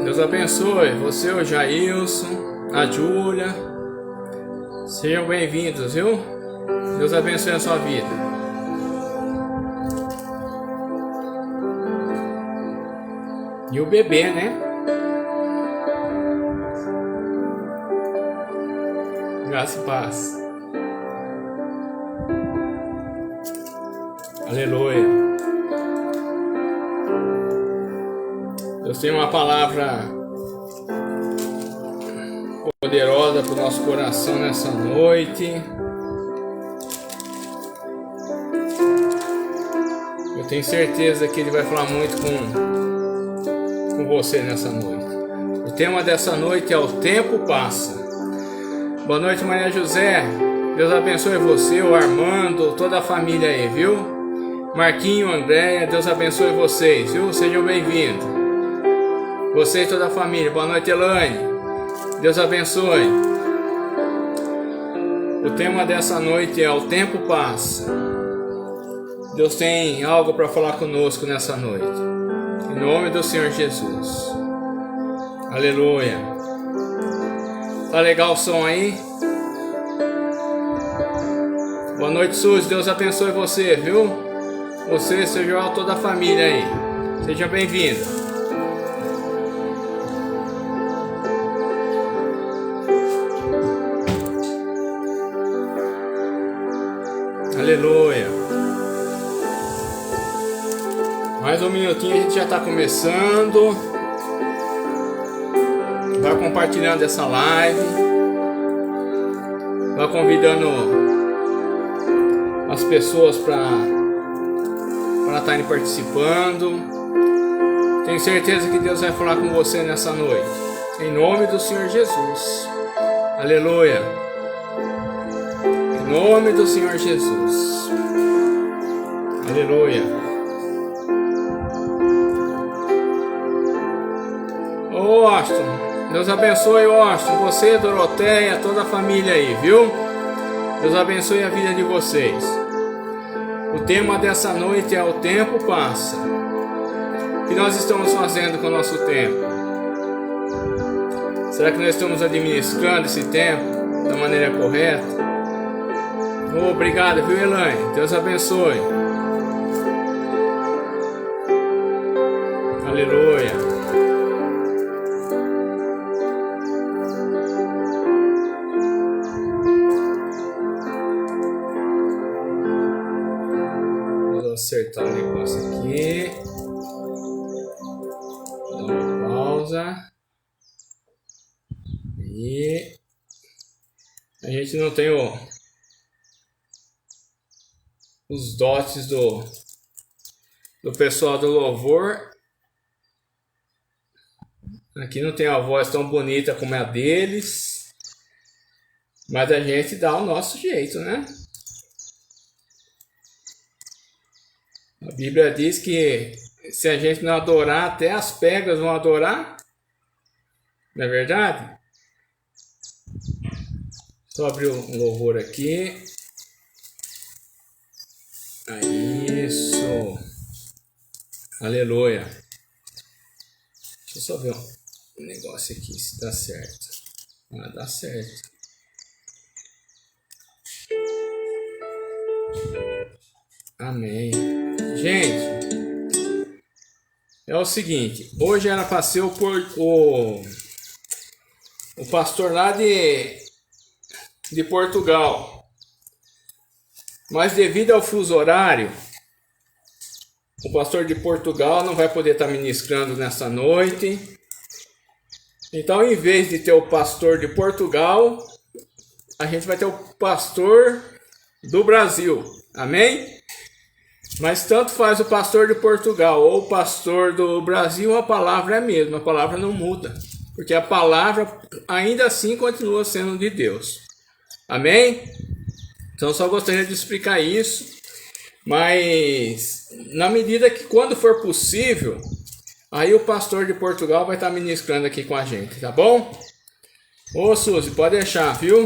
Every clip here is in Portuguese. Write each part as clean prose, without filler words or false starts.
Deus abençoe você, o Jailson, a Júlia. Sejam bem-vindos, viu? Deus abençoe a sua vida. E o bebê, né? Graça e paz. Aleluia. Deus tem uma palavra poderosa para o nosso coração nessa noite. Eu tenho certeza que Ele vai falar muito com você nessa noite. O tema dessa noite é: o tempo passa. Boa noite, Maria José. Deus abençoe você, o Armando, toda a família aí, viu? Marquinho, Andréia, Deus abençoe vocês, viu? Sejam bem-vindos. Você e toda a família. Boa noite, Elaine. Deus abençoe. O tema dessa noite é: o tempo passa. Deus tem algo para falar conosco nessa noite. Em nome do Senhor Jesus. Aleluia. Tá legal o som aí? Boa noite, Suzy. Deus abençoe você, viu? Você, seu João, toda a família aí. Seja bem-vindo. Aleluia. Mais um minutinho, a gente já está começando. Vai compartilhando essa live. Vai convidando as pessoas para estarem participando. Tenho certeza que Deus vai falar com você nessa noite. Em nome do Senhor Jesus. Aleluia. Em nome do Senhor Jesus. Aleluia. Ô Austin, Deus abençoe, Austin, você, Doroteia, toda a família aí, viu? Deus abençoe a vida de vocês. O tema dessa noite é: o tempo passa. O que nós estamos fazendo com o nosso tempo? Será que nós estamos administrando esse tempo da maneira correta? Obrigado, viu, Elaine? Deus abençoe. Aleluia. Vou acertar o negócio aqui. Dá uma pausa. E a gente não tem os dotes do pessoal do louvor. Aqui não tem uma voz tão bonita como a deles, mas a gente dá o nosso jeito, né? A Bíblia diz que se a gente não adorar, até as pedras vão adorar. Não é verdade? Só abrir um louvor aqui. Isso. Aleluia. Deixa eu só ver um negócio aqui se dá certo. Ah, dá certo. Amém. Gente, é o seguinte. Hoje era para ser o pastor lá de Portugal. Mas devido ao fuso horário, o pastor de Portugal não vai poder estar ministrando nessa noite. Então, em vez de ter o pastor de Portugal, a gente vai ter o pastor do Brasil. Amém? Mas tanto faz o pastor de Portugal ou o pastor do Brasil, a palavra é a mesma. A palavra não muda. Porque a palavra ainda assim continua sendo de Deus. Amém? Então, só gostaria de explicar isso, mas na medida que, quando for possível, aí o pastor de Portugal vai estar ministrando aqui com a gente, tá bom? Ô, Suzy, pode deixar, viu?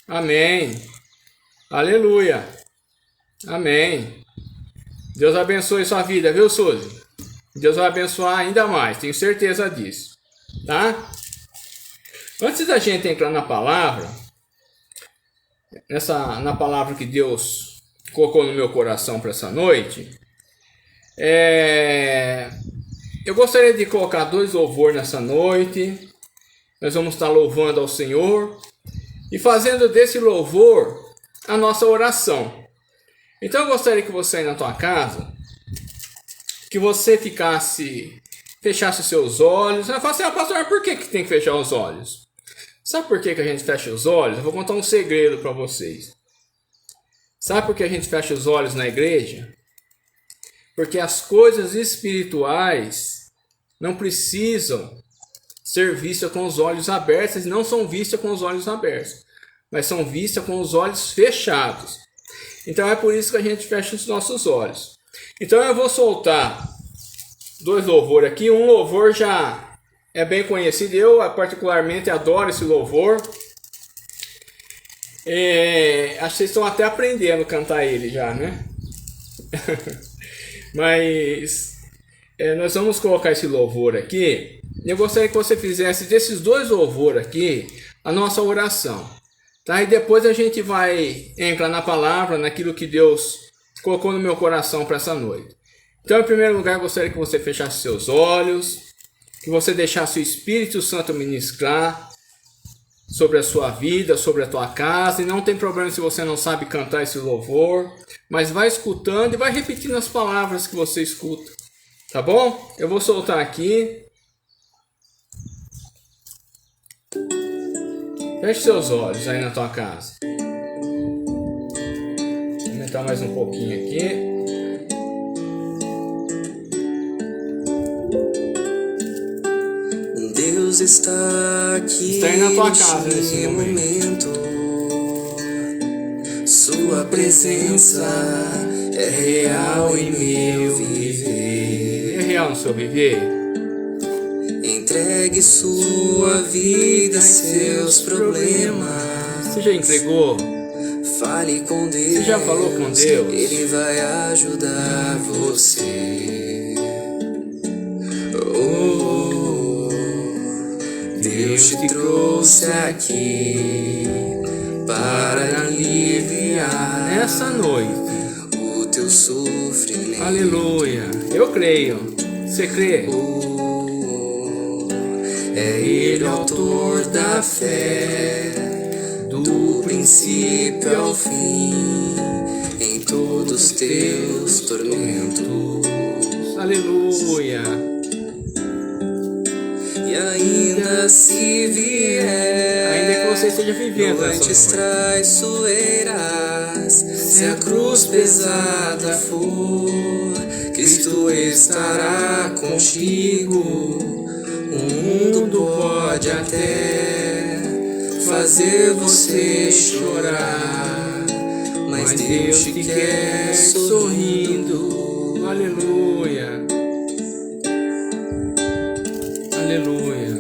Amém. Aleluia. Amém. Deus abençoe sua vida, viu, Suzy? Deus vai abençoar ainda mais, tenho certeza disso. tá? Antes da gente entrar na palavra, na palavra que Deus colocou no meu coração para essa noite, eu gostaria de colocar 2 louvores nessa noite. Nós vamos estar louvando ao Senhor e fazendo desse louvor a nossa oração. Então eu gostaria que você aí na tua casa, que você fechasse seus olhos. Eu falo assim, pastor, por que tem que fechar os olhos? Sabe por que a gente fecha os olhos? Eu vou contar um segredo para vocês. Sabe por que a gente fecha os olhos na igreja? Porque as coisas espirituais não precisam ser vistas com os olhos abertos, não são vistas com os olhos abertos, mas são vistas com os olhos fechados. Então é por isso que a gente fecha os nossos olhos. Então eu vou soltar 2 louvores aqui. Um louvor já é bem conhecido, eu particularmente adoro esse louvor. Acho que vocês estão até aprendendo a cantar ele já, né? Mas nós vamos colocar esse louvor aqui. Eu gostaria que você fizesse desses 2 louvores aqui a nossa oração, tá? E depois a gente vai entrar na palavra, naquilo que Deus colocou no meu coração para essa noite. Então, em primeiro lugar, eu gostaria que você fechasse seus olhos, que você deixasse o Espírito Santo ministrar sobre a sua vida, sobre a tua casa. E não tem problema se você não sabe cantar esse louvor, mas vai escutando e vai repetindo as palavras que você escuta, tá bom? Eu vou soltar aqui. Feche seus olhos aí na tua casa. Vou aumentar mais um pouquinho aqui. Deus está aqui. Está aí na tua casa nesse momento. Sua presença é real em meu viver. É real no seu viver? Entregue sua vida e seus problemas. Você já entregou? Fale com Deus. Você já falou com Deus? Ele vai ajudar você. Oh, Deus te trouxe aqui para aliviar nessa noite o teu sofrimento. Aleluia. Eu creio. Você crê? É Ele o autor da fé, do princípio ao fim, em todos os teus tormentos. Aleluia. E ainda se vier, ainda que você esteja vivendo noites traiçoeiras, se a cruz pesada for, Cristo estará contigo. O mundo pode até fazer você chorar, mas Deus te quer sorrindo. Aleluia. Aleluia.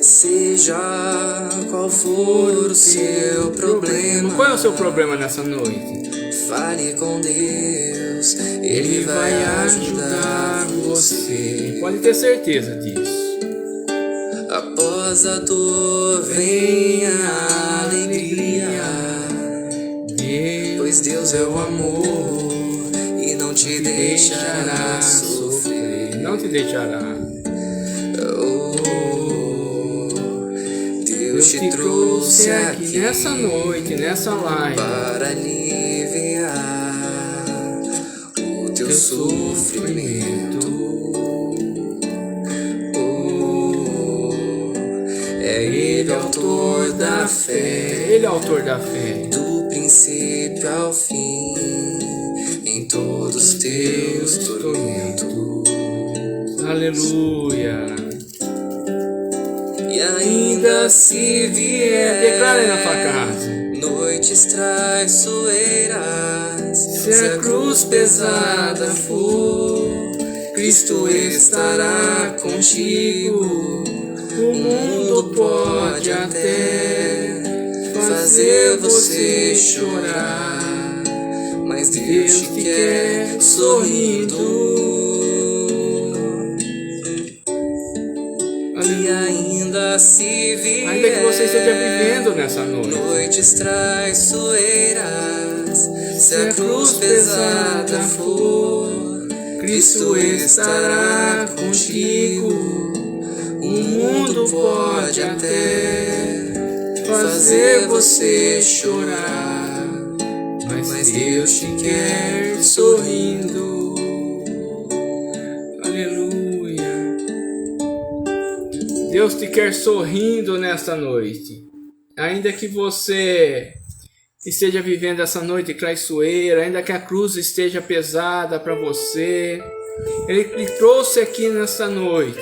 Seja qual for o seu problema, qual é o seu problema nessa noite? Fale com Deus, Ele vai ajudar você. Pode ter certeza disso. Após a dor vem a alegria, pois Deus é o amor e não te deixará sofrer. Não te deixará. Oh, Deus te trouxe aqui nessa noite, nessa live, para aliviar o teu sofrimento. É Ele autor da fé, Ele é autor da fé, do princípio ao fim, em todos os teus tormentos. Aleluia. E ainda se vier, declara aí na tua casa, noites traiçoeiras, se a cruz pesada for, Cristo estará contigo. O mundo pode até fazer você chorar, mas Deus te quer sorrindo. E ainda se vier, ainda que você esteja vivendo nessa noite, noites traiçoeiras, se a cruz pesada for, Cristo estará contigo. O mundo pode até fazer você chorar, mas Deus te quer sorrindo. Aleluia. Deus te quer sorrindo nesta noite. Ainda que você esteja vivendo essa noite traiçoeira, ainda que a cruz esteja pesada para você, Ele te trouxe aqui nesta noite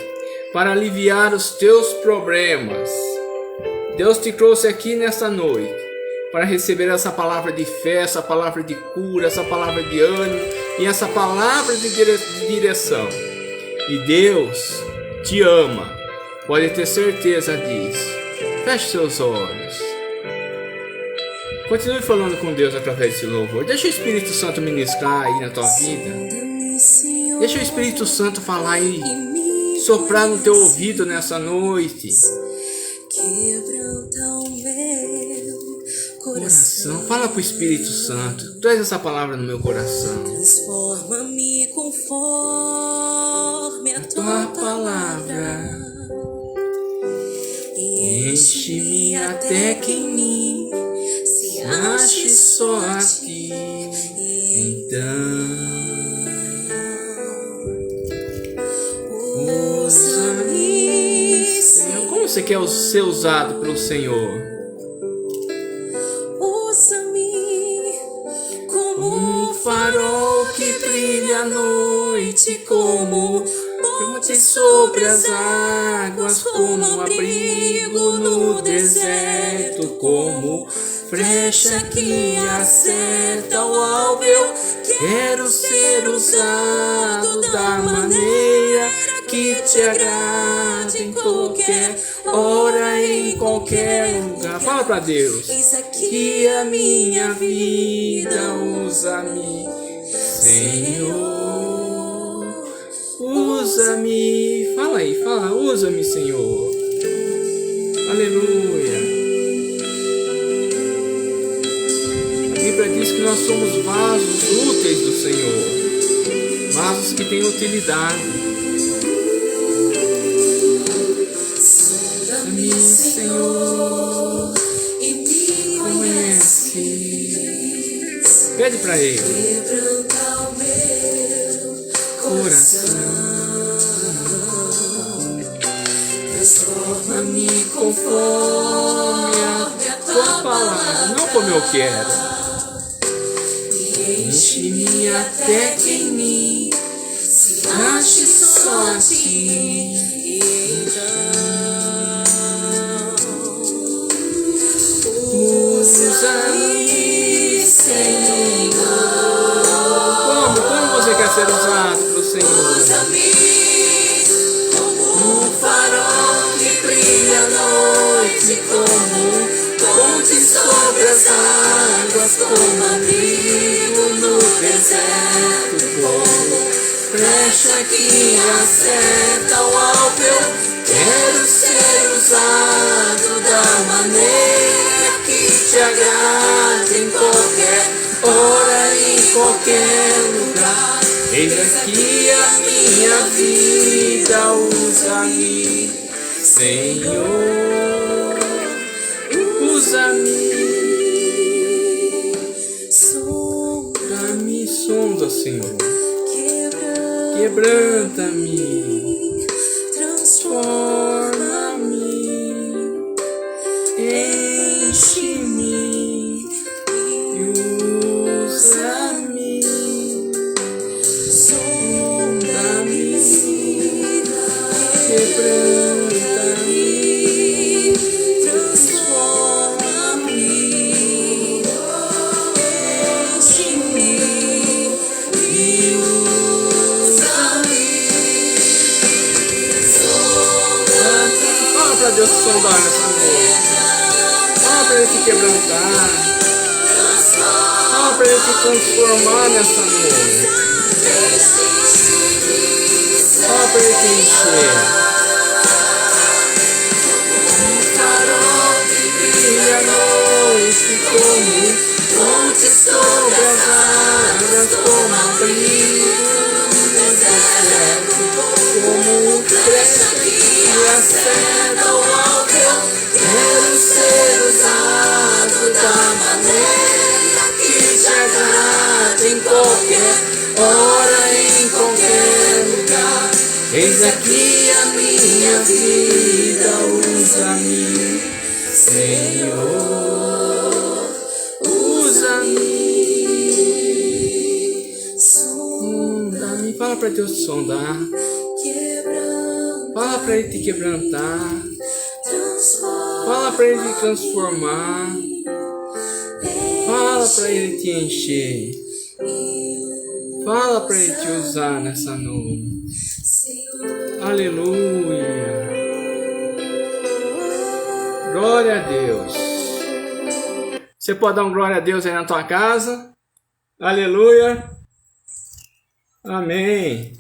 para aliviar os teus problemas. Deus te trouxe aqui nesta noite para receber essa palavra de fé, essa palavra de cura, essa palavra de ânimo e essa palavra de direção. E Deus te ama, pode ter certeza disso. Feche seus olhos. Continue falando com Deus através desse louvor. Deixa o Espírito Santo ministrar aí na tua vida. Deixa o Espírito Santo falar aí, soprar no teu ouvido nessa noite. Coração, fala pro Espírito Santo. Traz essa palavra no meu coração. Transforma-me conforme a Tua palavra. Enche-me até que em mim se ache só a ti. Então usa-me, Senhor. Como você quer ser usado pelo Senhor? Usa-me como um farol que brilha à noite, como ponte sobre as águas, como abrigo no deserto, como flecha que acerta o alvo. Eu quero ser usado da maneira que te agrada, em qualquer hora, em qualquer lugar. Fala pra Deus. Eis aqui a minha vida, usa-me, Senhor. Usa-me. Fala aí, fala. Usa-me, Senhor. Aleluia. A Bíblia diz que nós somos vasos úteis do Senhor. Vasos que têm utilidade. Sonda-me, Senhor, e me conheces. Pede pra Ele. Quebranta o meu Coração. Transforma-me conforme a tua palavra, não como eu quero. Enche-me até que em mim se ache só a ti. Usa-me, Senhor. Como você quer ser usado pelo Senhor? Usa-me como um farol que brilha à noite, como ponte sobre as águas, como abrigo no deserto, como flecha que acerta o alvo. Eu quero ser usado da maneira que te agrada, em qualquer hora, em qualquer lugar. Eis aqui a minha vida, usa-me, Senhor. Usa-me. Sonda-me, sonda, Senhor. Quebranta-me. Transforma-me. Enche-me. E usa-me. Sonda-me. Quebranta-me. Transforma-me. Enche-me. E usa-me. Fala pra Deus sondar nessa noite. Fala pra Ele te quebrantar. Fala pra Ele te transformar nessa noite. Fala pra Ele te encher. céu alto, eu quero ser usado da maneira que te agrada em qualquer hora, em qualquer lugar. Eis aqui a minha vida, usa-me, Senhor, usa-me. Sonda-me, fala para Deus sondar. Fala para Ele te quebrantar. Fala para Ele te transformar. Fala para Ele te encher. Fala para Ele te usar nessa noite. Aleluia. Glória a Deus. Você pode dar um glória a Deus aí na tua casa? Aleluia. Amém.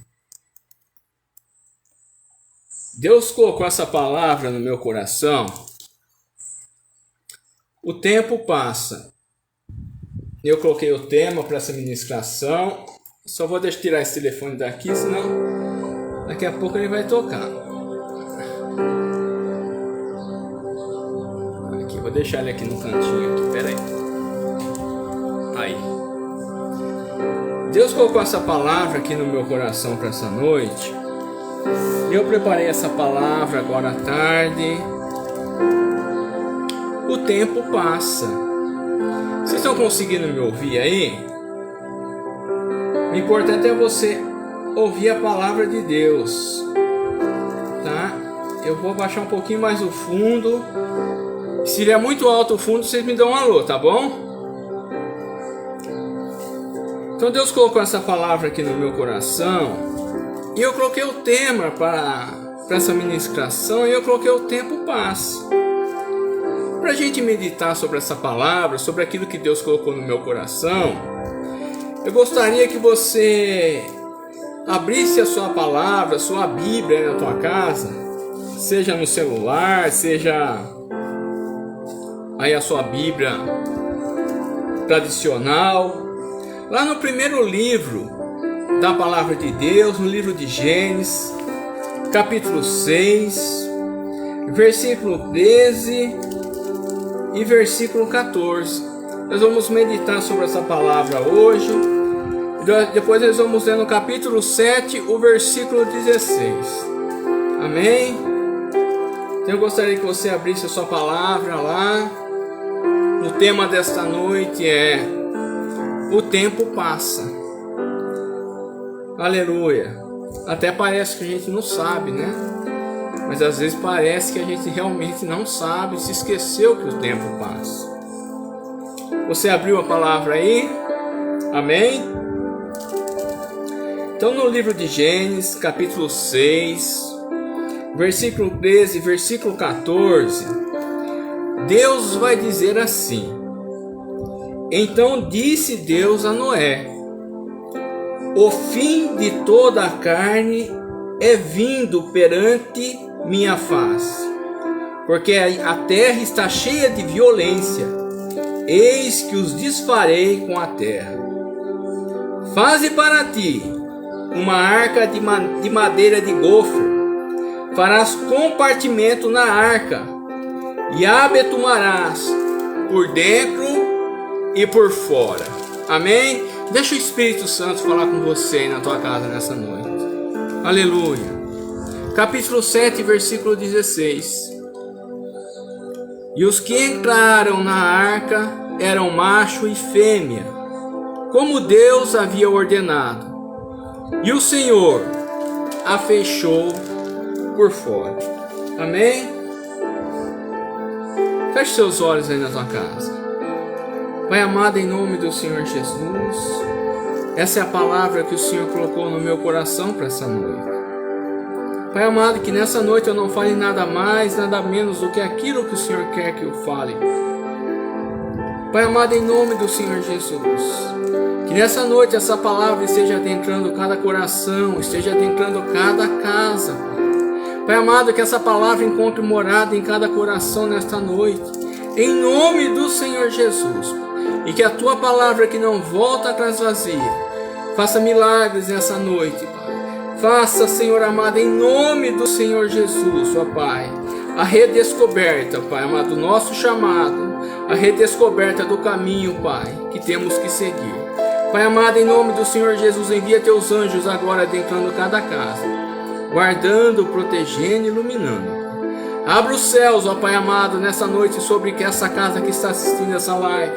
Deus colocou essa palavra no meu coração. O tempo passa. Eu coloquei o tema para essa ministração. Só vou tirar esse telefone daqui, senão daqui a pouco ele vai tocar. Aqui, vou deixar ele aqui no cantinho aqui, peraí. Aí. Deus colocou essa palavra aqui no meu coração para essa noite. Eu preparei essa palavra agora à tarde. O tempo passa. Vocês estão conseguindo me ouvir aí? O importante é você ouvir a palavra de Deus, tá? Eu vou baixar um pouquinho mais o fundo. Se ele é muito alto o fundo, vocês me dão um alô, tá bom? Então Deus colocou essa palavra aqui no meu coração. E eu coloquei o tema para essa ministração, e eu coloquei o tempo passa. Para a gente meditar sobre essa palavra, sobre aquilo que Deus colocou no meu coração, eu gostaria que você abrisse a sua palavra, a sua Bíblia aí na tua casa, seja no celular, seja aí a sua Bíblia tradicional, lá no primeiro livro da palavra de Deus, no livro de Gênesis, capítulo 6, versículo 13 e versículo 14. Nós vamos meditar sobre essa palavra hoje. Depois nós vamos ler no capítulo 7, o versículo 16. Amém? Então eu gostaria que você abrisse a sua palavra lá. O tema desta noite é: o tempo passa. Aleluia. Até parece que a gente não sabe, né? Mas às vezes parece que a gente realmente não sabe, se esqueceu que o tempo passa. Você abriu a palavra aí? Amém? Então no livro de Gênesis, capítulo 6, versículo 13, versículo 14, Deus vai dizer assim: Então disse Deus a Noé: O fim de toda a carne é vindo perante minha face, porque a terra está cheia de violência. Eis que os desfarei com a terra. Faze para ti uma arca de madeira de gofre. Farás compartimento na arca e a abetumarás por dentro e por fora. Amém? Deixa o Espírito Santo falar com você aí na tua casa nessa noite. Aleluia. Capítulo 7, versículo 16. E os que entraram na arca eram macho e fêmea, como Deus havia ordenado. E o Senhor a fechou por fora. Amém? Feche seus olhos aí na tua casa. Pai amado, em nome do Senhor Jesus, essa é a palavra que o Senhor colocou no meu coração para essa noite. Pai amado, que nessa noite eu não fale nada mais, nada menos do que aquilo que o Senhor quer que eu fale. Pai amado, em nome do Senhor Jesus, que nessa noite essa palavra esteja adentrando cada coração, esteja adentrando cada casa. Pai amado, que essa palavra encontre morada em cada coração nesta noite, em nome do Senhor Jesus. E que a tua palavra que não volta atrás vazia faça milagres nessa noite, Pai. Faça, Senhor amado, em nome do Senhor Jesus, ó Pai, a redescoberta, Pai amado, do nosso chamado, a redescoberta do caminho, Pai, que temos que seguir. Pai amado, em nome do Senhor Jesus, envia teus anjos agora adentrando cada casa, guardando, protegendo e iluminando. Abra os céus, ó Pai amado, nessa noite sobre essa casa que está assistindo essa live,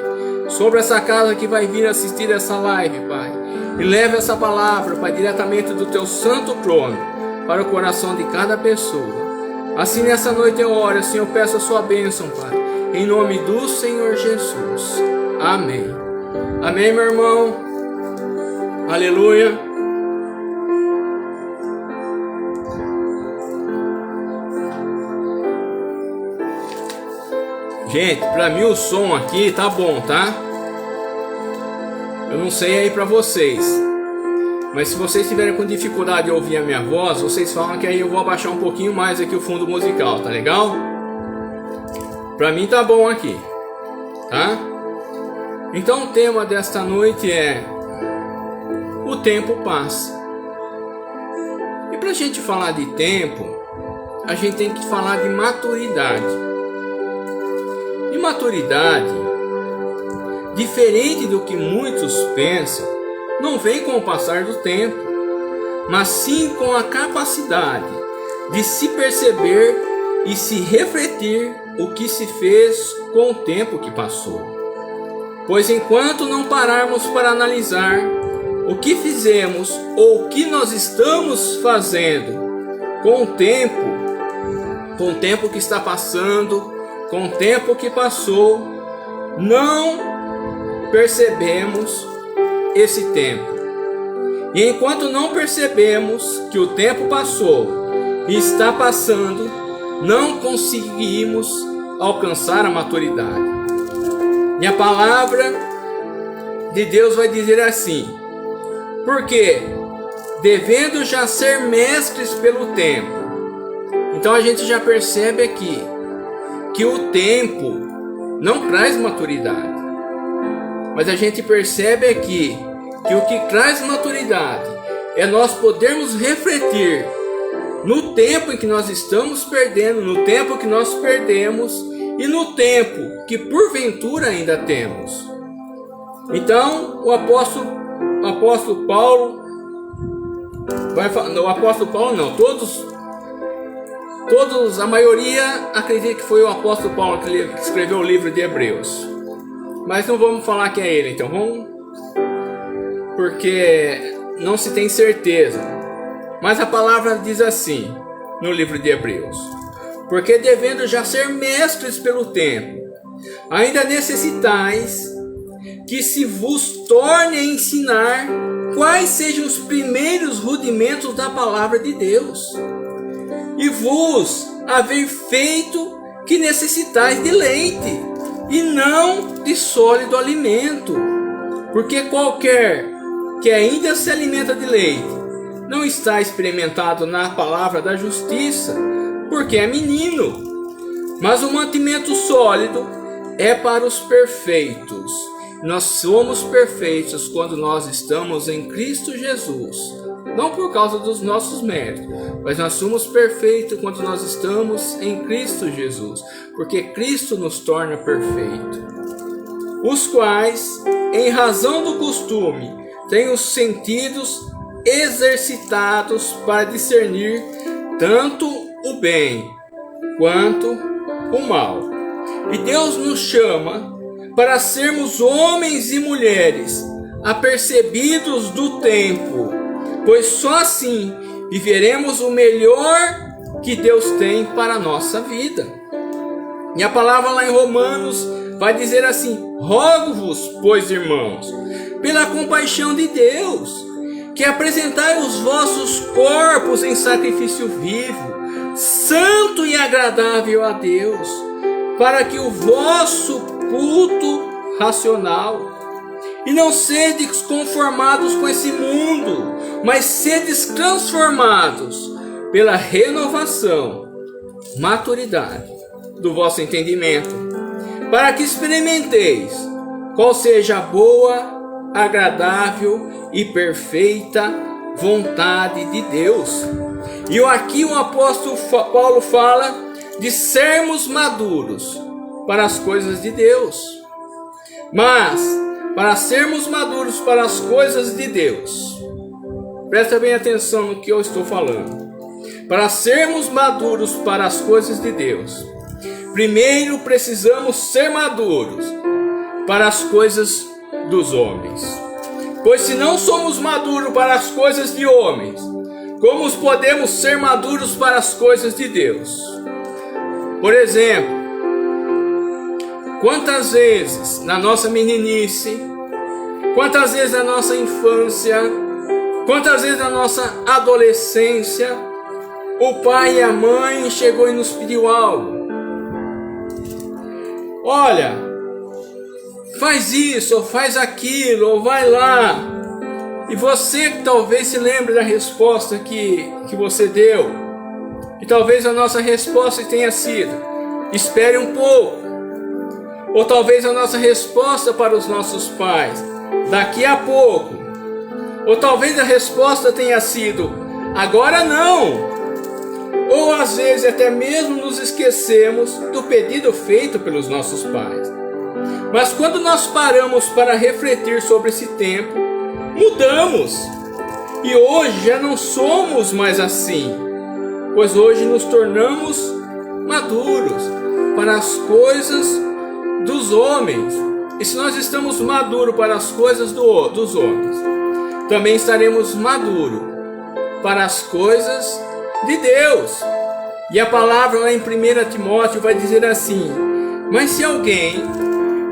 sobre essa casa que vai vir assistir essa live, Pai. E leve essa palavra, Pai, diretamente do teu santo trono para o coração de cada pessoa. Assim nessa noite eu oro, assim eu peço a sua bênção, Pai, em nome do Senhor Jesus. Amém. Amém, meu irmão. Aleluia. Gente, pra mim o som aqui tá bom, tá? Eu não sei aí pra vocês, mas se vocês tiverem com dificuldade de ouvir a minha voz, vocês falam que aí eu vou abaixar um pouquinho mais aqui o fundo musical, tá legal? Pra mim tá bom aqui, tá? Então o tema desta noite é: o tempo passa. E pra gente falar de tempo, a gente tem que falar de maturidade. E maturidade, diferente do que muitos pensam, não vem com o passar do tempo, mas sim com a capacidade de se perceber e se refletir o que se fez com o tempo que passou. Pois enquanto não pararmos para analisar o que fizemos ou o que nós estamos fazendo com o tempo que está passando, com o tempo que passou, não percebemos esse tempo. E enquanto não percebemos que o tempo passou e está passando, não conseguimos alcançar a maturidade. E a palavra de Deus vai dizer assim: porque devendo já ser mestres pelo tempo. Então a gente já percebe aqui que o tempo não traz maturidade, mas a gente percebe aqui que o que traz maturidade é nós podermos refletir no tempo em que nós estamos perdendo, no tempo que nós perdemos e no tempo que porventura ainda temos. Então o apóstolo Paulo vai falar, o apóstolo Paulo não, a maioria acredita que foi o apóstolo Paulo que escreveu o livro de Hebreus. Mas não vamos falar que é ele, então vamos, porque não se tem certeza. Mas a palavra diz assim no livro de Hebreus: porque devendo já ser mestres pelo tempo, ainda necessitais que se vos torne a ensinar quais sejam os primeiros rudimentos da palavra de Deus. E vos haver feito que necessitais de leite, e não de sólido alimento. Porque qualquer que ainda se alimenta de leite não está experimentado na palavra da justiça, porque é menino. Mas o mantimento sólido é para os perfeitos. Nós somos perfeitos quando nós estamos em Cristo Jesus. Não por causa dos nossos méritos, mas nós somos perfeitos quando nós estamos em Cristo Jesus, porque Cristo nos torna perfeito. Os quais, em razão do costume, têm os sentidos exercitados para discernir tanto o bem quanto o mal. E Deus nos chama para sermos homens e mulheres apercebidos do tempo, pois só assim viveremos o melhor que Deus tem para a nossa vida. E a palavra lá em Romanos vai dizer assim: rogo-vos, pois, irmãos, pela compaixão de Deus, que apresentai os vossos corpos em sacrifício vivo, santo e agradável a Deus, para que o vosso culto racional. E não sedes conformados com esse mundo, mas sedes transformados pela renovação, maturidade do vosso entendimento, para que experimenteis qual seja a boa, agradável e perfeita vontade de Deus. E aqui o apóstolo Paulo fala de sermos maduros para as coisas de Deus. Mas, para sermos maduros para as coisas de Deus, presta bem atenção no que eu estou falando. Para sermos maduros para as coisas de Deus, primeiro precisamos ser maduros para as coisas dos homens. Pois se não somos maduros para as coisas de homens, como podemos ser maduros para as coisas de Deus? Por exemplo, quantas vezes na nossa meninice, quantas vezes na nossa infância, quantas vezes na nossa adolescência, o pai e a mãe chegou e nos pediu algo. Olha, faz isso, ou faz aquilo, ou vai lá. E você que talvez se lembre da resposta que você deu. E talvez a nossa resposta tenha sido: espere um pouco. Ou talvez a nossa resposta para os nossos pais: daqui a pouco. Ou talvez a resposta tenha sido: agora não. Ou às vezes até mesmo nos esquecemos do pedido feito pelos nossos pais. Mas quando nós paramos para refletir sobre esse tempo, mudamos. E hoje já não somos mais assim, pois hoje nos tornamos maduros para as coisas dos homens. E se nós estamos maduros para as coisas dos homens, também estaremos maduros para as coisas de Deus. E a palavra lá em 1 Timóteo vai dizer assim: mas se alguém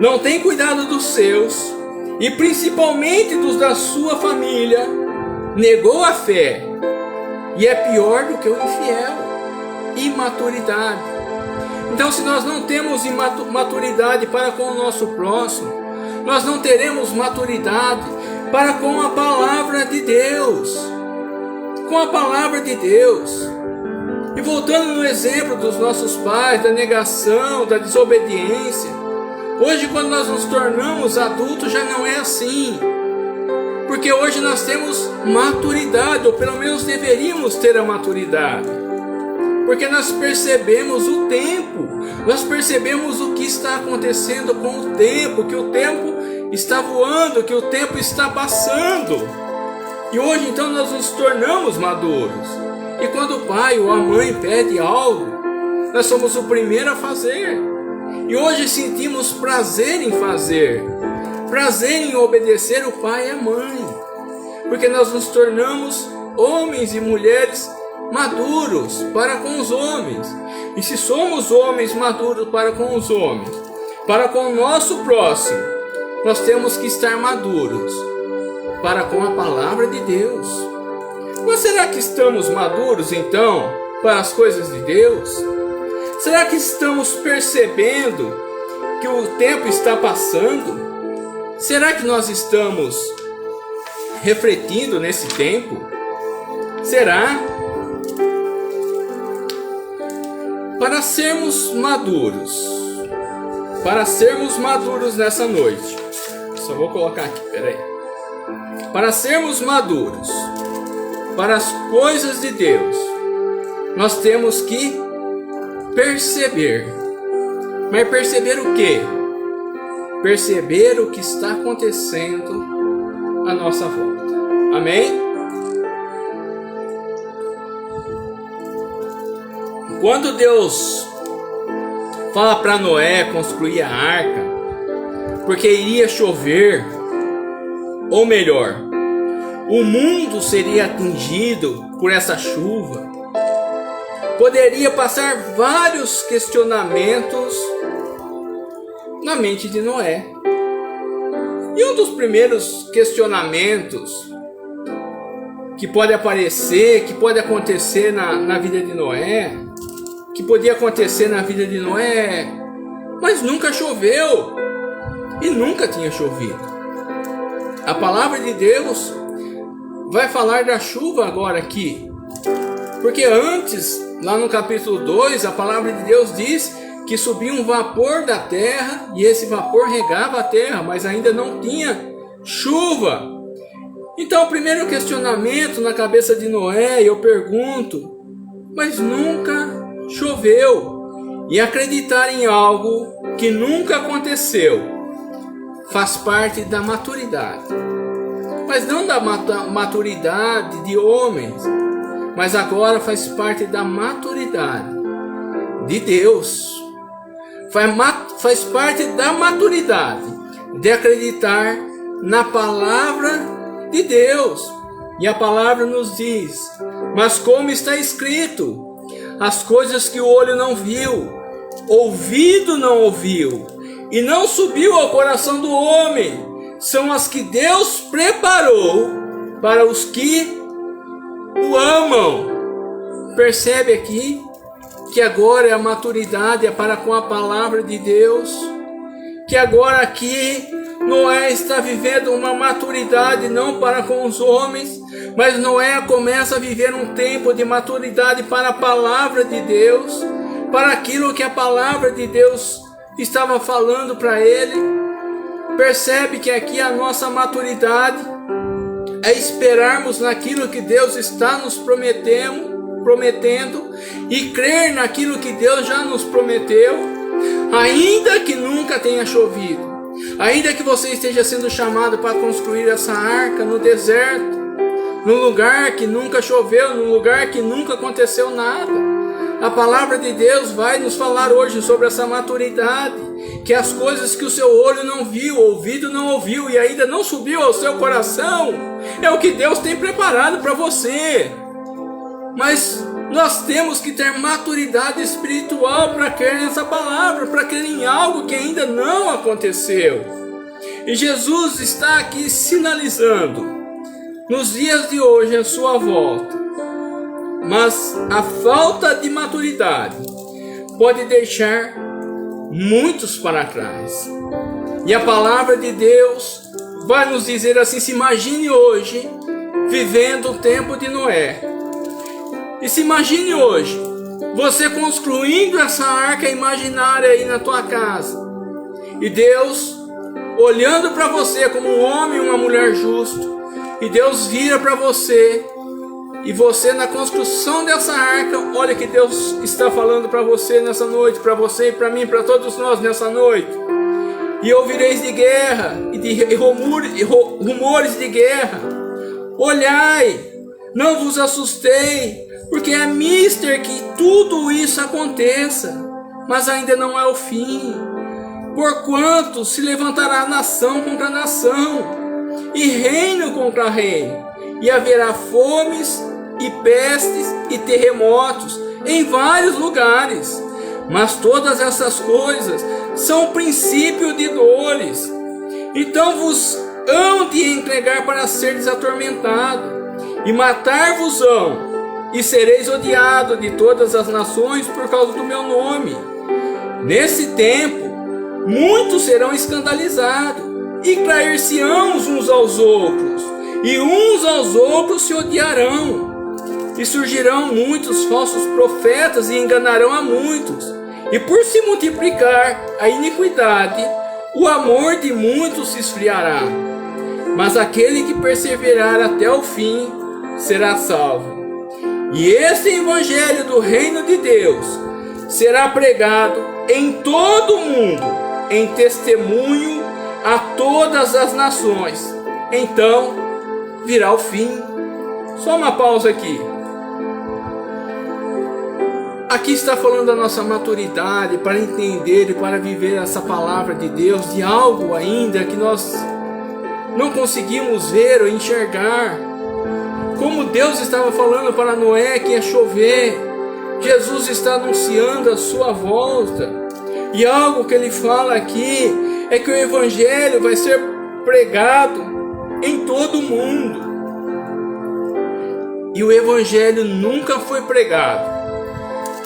não tem cuidado dos seus, e principalmente dos da sua família, negou a fé, e é pior do que o infiel. Imaturidade. Então, se nós não temos maturidade para com o nosso próximo, nós não teremos maturidade para com a palavra de Deus. Com a palavra de Deus. E voltando no exemplo dos nossos pais, da negação, da desobediência, hoje quando nós nos tornamos adultos já não é assim. Porque hoje nós temos maturidade, ou pelo menos deveríamos ter a maturidade. Porque nós percebemos o tempo, nós percebemos o que está acontecendo com o tempo, que o tempo está voando, que o tempo está passando. E hoje então nós nos tornamos maduros. E quando o pai ou a mãe pede algo, nós somos o primeiro a fazer. E hoje sentimos prazer em fazer, prazer em obedecer o pai e a mãe. Porque nós nos tornamos homens e mulheres maduros para com os homens. E se somos homens maduros para com os homens, para com o nosso próximo, nós temos que estar maduros para com a palavra de Deus. Mas será que estamos maduros então para as coisas de Deus? Será que estamos percebendo que o tempo está passando? Será que nós estamos refletindo nesse tempo? Será? Para sermos maduros nessa noite, só vou colocar aqui, peraí. Para sermos maduros para as coisas de Deus, nós temos que perceber. Mas perceber o quê? Perceber o que está acontecendo à nossa volta. Amém? Quando Deus fala para Noé construir a arca, porque iria chover, ou melhor, o mundo seria atingido por essa chuva, poderia passar vários questionamentos na mente de Noé. E um dos primeiros questionamentos que pode aparecer, que pode acontecer na vida de Noé, que podia acontecer na vida de Noé, mas nunca choveu, e nunca tinha chovido. A palavra de Deus vai falar da chuva agora aqui, porque antes, lá no capítulo 2, a palavra de Deus diz que subia um vapor da terra, e esse vapor regava a terra, mas ainda não tinha chuva. Então, o primeiro questionamento na cabeça de Noé, eu pergunto, mas nunca choveu? E acreditar em algo que nunca aconteceu faz parte da maturidade. Mas não da maturidade de homens, mas agora faz parte da maturidade de Deus. Faz parte da maturidade de acreditar na palavra de Deus. E a palavra nos diz, mas como está escrito, as coisas que o olho não viu, ouvido não ouviu, e não subiu ao coração do homem, são as que Deus preparou para os que o amam. Percebe aqui que agora a maturidade é para com a palavra de Deus, que agora aqui Noé está vivendo uma maturidade não para com os homens, mas Noé começa a viver um tempo de maturidade para a palavra de Deus, para aquilo que a palavra de Deus estava falando para ele. Percebe que aqui a nossa maturidade é esperarmos naquilo que Deus está nos prometendo e crer naquilo que Deus já nos prometeu, ainda que nunca tenha chovido, ainda que você esteja sendo chamado para construir essa arca no deserto, num lugar que nunca choveu, num lugar que nunca aconteceu nada. A palavra de Deus vai nos falar hoje sobre essa maturidade, que as coisas que o seu olho não viu, ouvido não ouviu e ainda não subiu ao seu coração, é o que Deus tem preparado para você. Mas nós temos que ter maturidade espiritual para crer nessa palavra, para crer em algo que ainda não aconteceu. E Jesus está aqui sinalizando, nos dias de hoje, a sua volta. Mas a falta de maturidade pode deixar muitos para trás. E a palavra de Deus vai nos dizer assim, se imagine hoje vivendo o tempo de Noé. E se imagine hoje, você construindo essa arca imaginária aí na tua casa. E Deus olhando para você como um homem e uma mulher justo. E Deus vira para você. E você na construção dessa arca, olha que Deus está falando para você nessa noite. Para você e para mim, para todos nós nessa noite. E ouvireis de guerra e de rumores de guerra. Olhai, não vos assustei. Porque é mister que tudo isso aconteça, mas ainda não é o fim. Porquanto se levantará nação contra nação, e reino contra reino, e haverá fomes, e pestes, e terremotos, em vários lugares. Mas todas essas coisas são o princípio de dores. Então vos hão de entregar para seres atormentados, e matar-vos-ão, e sereis odiados de todas as nações por causa do meu nome. Nesse tempo, muitos serão escandalizados, e trair-se-ão uns aos outros, e uns aos outros se odiarão. E surgirão muitos falsos profetas, e enganarão a muitos. E por se multiplicar a iniquidade, o amor de muitos se esfriará. Mas aquele que perseverar até o fim será salvo. E esse evangelho do reino de Deus será pregado em todo o mundo, em testemunho a todas as nações. Então virá o fim. Só uma pausa aqui. Aqui está falando da nossa maturidade para entender e para viver essa palavra de Deus, de algo ainda que nós não conseguimos ver ou enxergar. Como Deus estava falando para Noé que ia chover, Jesus está anunciando a sua volta. E algo que ele fala aqui é que o evangelho vai ser pregado em todo o mundo. E o evangelho nunca foi pregado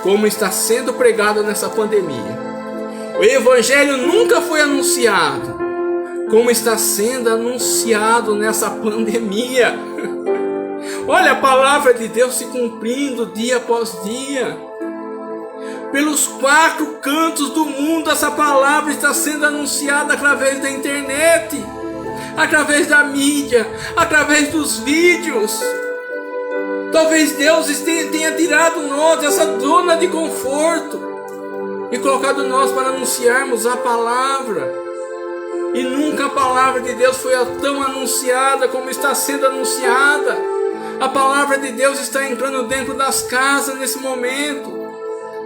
como está sendo pregado nessa pandemia. O evangelho nunca foi anunciado como está sendo anunciado nessa pandemia. Olha a palavra de Deus se cumprindo dia após dia. Pelos 4 cantos do mundo essa palavra está sendo anunciada através da internet. através da mídia, através dos vídeos. Talvez Deus tenha tirado nós dessa zona de conforto e colocado nós para anunciarmos a palavra. E nunca a palavra de Deus foi tão anunciada como está sendo anunciada. A palavra de Deus está entrando dentro das casas nesse momento.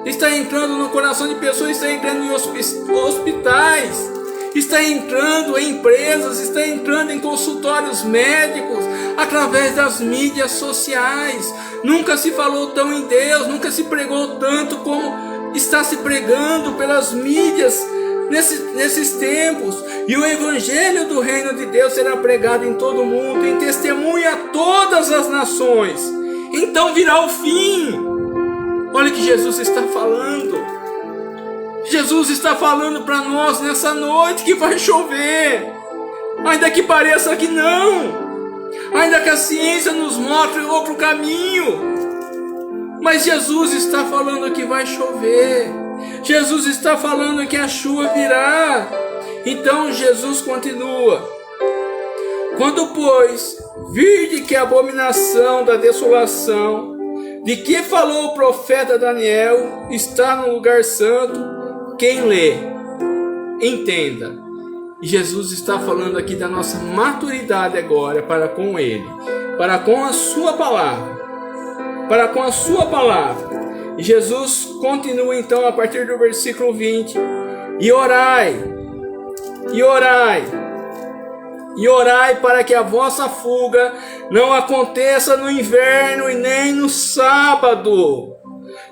Está entrando no coração de pessoas, está entrando em hospitais, está entrando em empresas, está entrando em consultórios médicos, através das mídias sociais. Nunca se falou tão em Deus, nunca se pregou tanto como está se pregando pelas mídias nesses tempos. E o evangelho do reino de Deus será pregado em todo o mundo, em testemunha a todas as nações. Então virá o fim. Olha o que Jesus está falando. Jesus está falando para nós nessa noite que vai chover, ainda que pareça que não, ainda que a ciência nos mostre outro caminho, mas Jesus está falando que vai chover. Jesus está falando que a chuva virá. Então Jesus continua: quando, pois, virde que a abominação da desolação, de que falou o profeta Daniel, está no lugar santo, quem lê, entenda. E Jesus está falando aqui da nossa maturidade agora para com Ele, para com a sua palavra, para com a sua palavra. E Jesus continua então a partir do versículo 20: e orai, e orai, e orai para que a vossa fuga não aconteça no inverno e nem no sábado,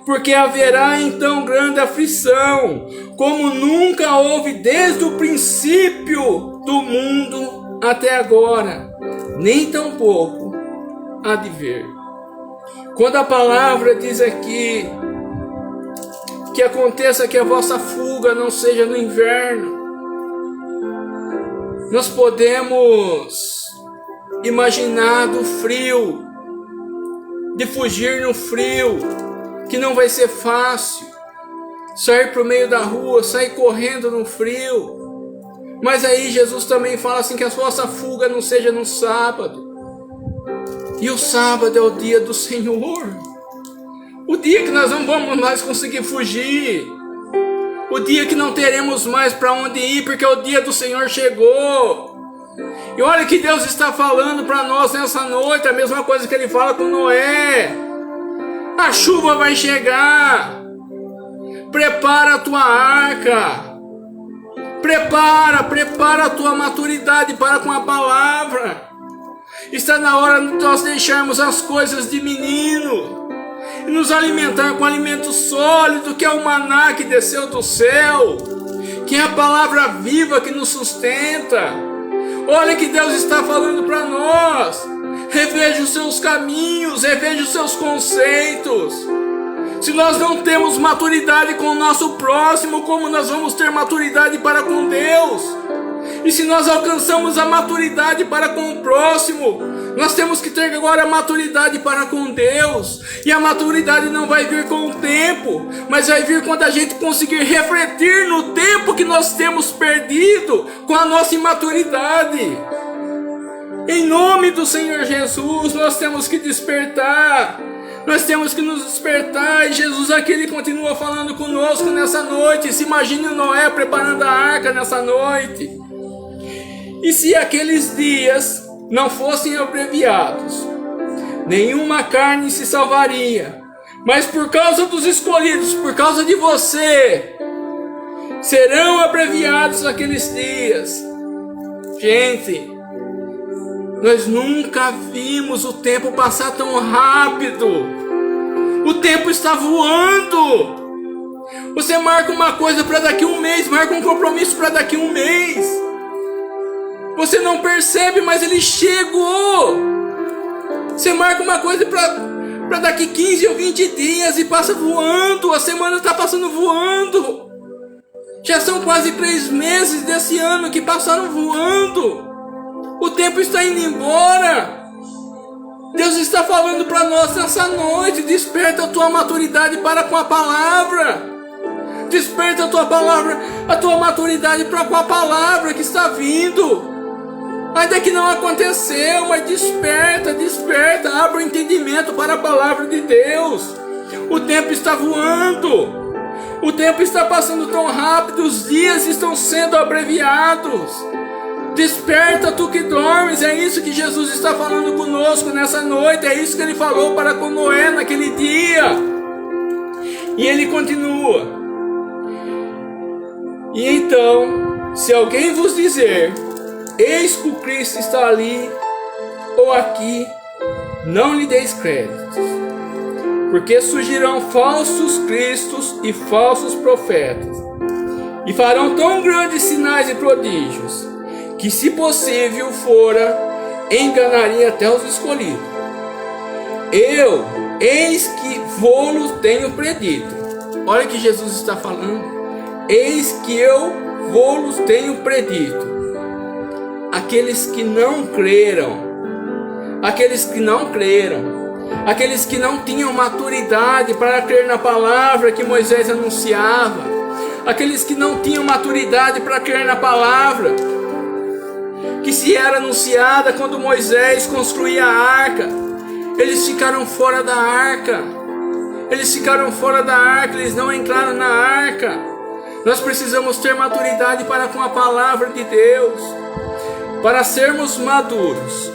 porque haverá então grande aflição, como nunca houve desde o princípio do mundo até agora, nem tampouco há de ver. Quando a palavra diz aqui que aconteça que a vossa fuga não seja no inverno, nós podemos imaginar do frio, de fugir no frio, que não vai ser fácil, sair para o meio da rua, sair correndo no frio. Mas aí Jesus também fala assim que a vossa fuga não seja no sábado. E o sábado é o dia do Senhor, o dia que nós não vamos mais conseguir fugir, o dia que não teremos mais para onde ir, porque o dia do Senhor chegou. E olha que Deus está falando para nós nessa noite, a mesma coisa que Ele fala com Noé: a chuva vai chegar, prepara a tua arca, prepara a tua maturidade para com a palavra. Está na hora de nós deixarmos as coisas de menino e nos alimentar com alimento sólido, que é o maná que desceu do céu, que é a palavra viva que nos sustenta. Olha que Deus está falando para nós: reveja os seus caminhos, reveja os seus conceitos. Se nós não temos maturidade com o nosso próximo, como nós vamos ter maturidade para com Deus? E se nós alcançamos a maturidade para com o próximo, nós temos que ter agora a maturidade para com Deus. E a maturidade não vai vir com o tempo, mas vai vir quando a gente conseguir refletir no tempo que nós temos perdido com a nossa imaturidade. Em nome do Senhor Jesus, nós temos que despertar. Nós temos que nos despertar. E Jesus aqui, Ele continua falando conosco nessa noite. Se imagine Noé preparando a arca nessa noite. E se aqueles dias não fossem abreviados, nenhuma carne se salvaria. Mas por causa dos escolhidos, por causa de você, serão abreviados aqueles dias. Gente, nós nunca vimos o tempo passar tão rápido. O tempo está voando. Você marca uma coisa para daqui a um mês, marca um compromisso para daqui a um mês. Você não percebe, mas ele chegou. Você marca uma coisa para daqui 15 ou 20 dias e passa voando. A semana está passando voando. Já são quase 3 meses desse ano que passaram voando. O tempo está indo embora. Deus está falando para nós nessa noite: desperta a tua maturidade para com a palavra. Desperta a tua palavra, a tua maturidade para com a palavra que está vindo. Ainda que não aconteceu, mas desperta, desperta, abre o entendimento para a palavra de Deus. O tempo está voando, o tempo está passando tão rápido, os dias estão sendo abreviados. Desperta, tu que dormes, é isso que Jesus está falando conosco nessa noite, é isso que ele falou para com Noé naquele dia. E ele continua: e então, se alguém vos dizer, eis que o Cristo está ali ou aqui, não lhe deis crédito, porque surgirão falsos cristos e falsos profetas, e farão tão grandes sinais e prodígios, que se possível fora, enganaria até os escolhidos. Eu, eis que vô-lo tenho predito. Olha que Jesus está falando. Eis que eu vô-lo tenho predito. Aqueles que não creram, aqueles que não tinham maturidade para crer na palavra que Moisés anunciava, aqueles que não tinham maturidade para crer na palavra que se era anunciada quando Moisés construía a arca, eles ficaram fora da arca, eles não entraram na arca. Nós precisamos ter maturidade para com a palavra de Deus. Para sermos maduros,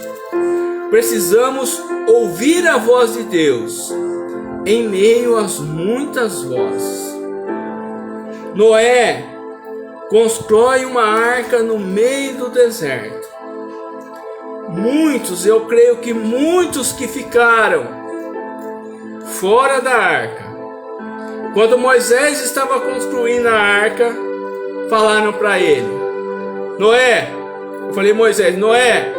precisamos ouvir a voz de Deus em meio às muitas vozes. Noé constrói uma arca no meio do deserto. Eu creio que muitos que ficaram fora da arca, quando Moisés estava construindo a arca, falaram para ele: Noé, eu falei, Moisés, Noé,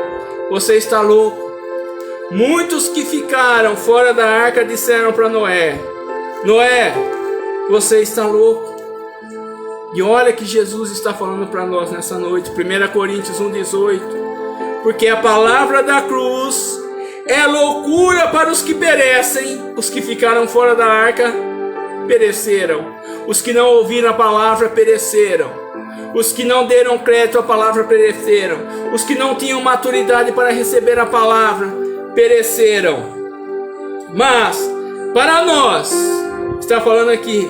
você está louco. Muitos que ficaram fora da arca disseram para Noé: Noé, você está louco. E olha que Jesus está falando para nós nessa noite, 1 Coríntios 1,18. Porque a palavra da cruz é loucura para os que perecem. Os que ficaram fora da arca pereceram. Os que não ouviram a palavra pereceram. Os que não deram crédito à palavra pereceram. Os que não tinham maturidade para receber a palavra pereceram. Mas para nós, está falando aqui,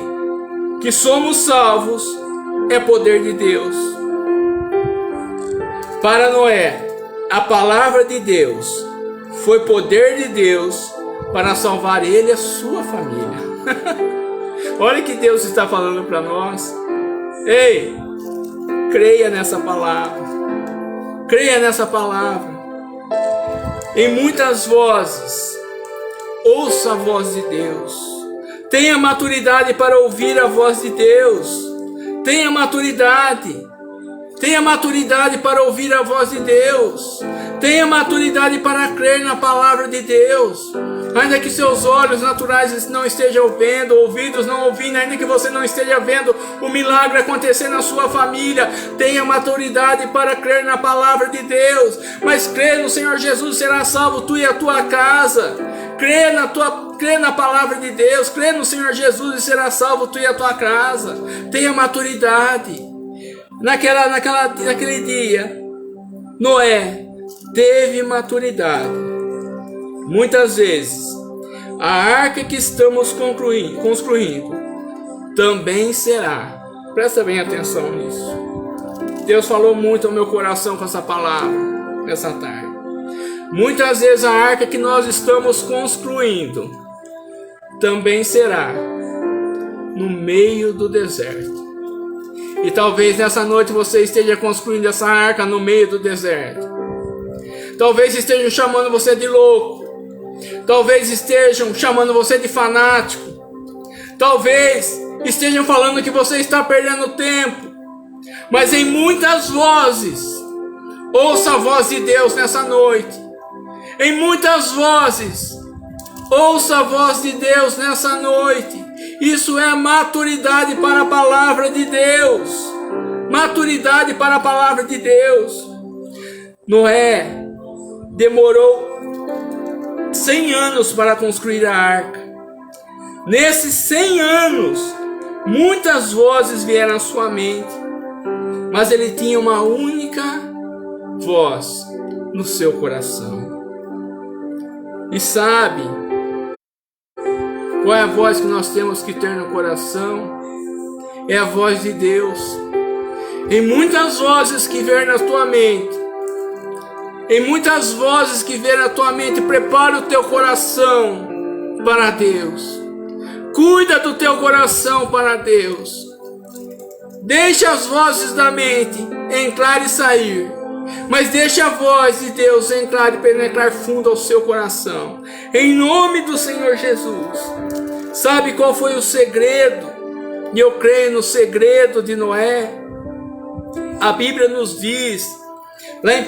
que somos salvos, é poder de Deus. Para Noé, a palavra de Deus foi poder de Deus para salvar ele e a sua família. Olha que Deus está falando para nós. Ei, creia nessa palavra. Creia nessa palavra. Em muitas vozes, ouça a voz de Deus. Tenha maturidade para ouvir a voz de Deus. Tenha maturidade. Tenha maturidade para ouvir a voz de Deus. Tenha maturidade para crer na palavra de Deus. Ainda que seus olhos naturais não estejam vendo, ouvidos não ouvindo, ainda que você não esteja vendo o milagre acontecer na sua família, tenha maturidade para crer na palavra de Deus. Mas crer no Senhor Jesus, será salvo tu e a tua casa. Crê na palavra de Deus, crê no Senhor Jesus e será salvo tu e a tua casa. Tenha maturidade. Naquele dia, Noé teve maturidade. Muitas vezes, a arca que estamos construindo também será. Presta bem atenção nisso. Deus falou muito ao meu coração com essa palavra nessa tarde. Muitas vezes a arca que nós estamos construindo também será no meio do deserto. E talvez nessa noite você esteja construindo essa arca no meio do deserto. Talvez estejam chamando você de louco. Talvez estejam chamando você de fanático. Talvez estejam falando que você está perdendo tempo. Mas em muitas vozes, ouça a voz de Deus nessa noite. Em muitas vozes, ouça a voz de Deus nessa noite. Isso é maturidade para a palavra de Deus. Maturidade para a palavra de Deus. Noé demorou 100 anos para construir a arca. Nesses 100 anos, muitas vozes vieram à sua mente. Mas ele tinha uma única voz no seu coração. E sabe qual é a voz que nós temos que ter no coração? É a voz de Deus. Em muitas vozes que vierem na tua mente, em muitas vozes que vierem na tua mente, prepara o teu coração para Deus. Cuida do teu coração para Deus. Deixa as vozes da mente entrar e sair, mas deixa a voz de Deus entrar e penetrar fundo ao seu coração. Em nome do Senhor Jesus. Sabe qual foi o segredo? E eu creio no segredo de Noé. A Bíblia nos diz, lá em 1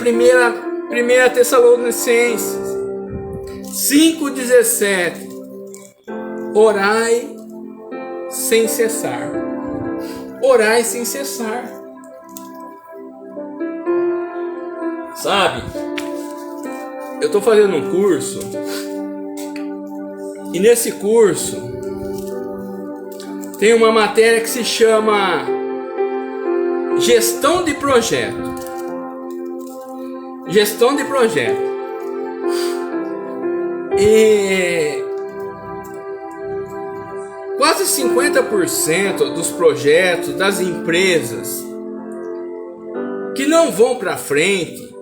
Tessalonicenses 5,17, orai sem cessar. Orai sem cessar. Sabe, eu estou fazendo um curso, e nesse curso tem uma matéria que se chama Gestão de Projeto. Gestão de projeto. E quase 50% dos projetos das empresas que não vão para frente,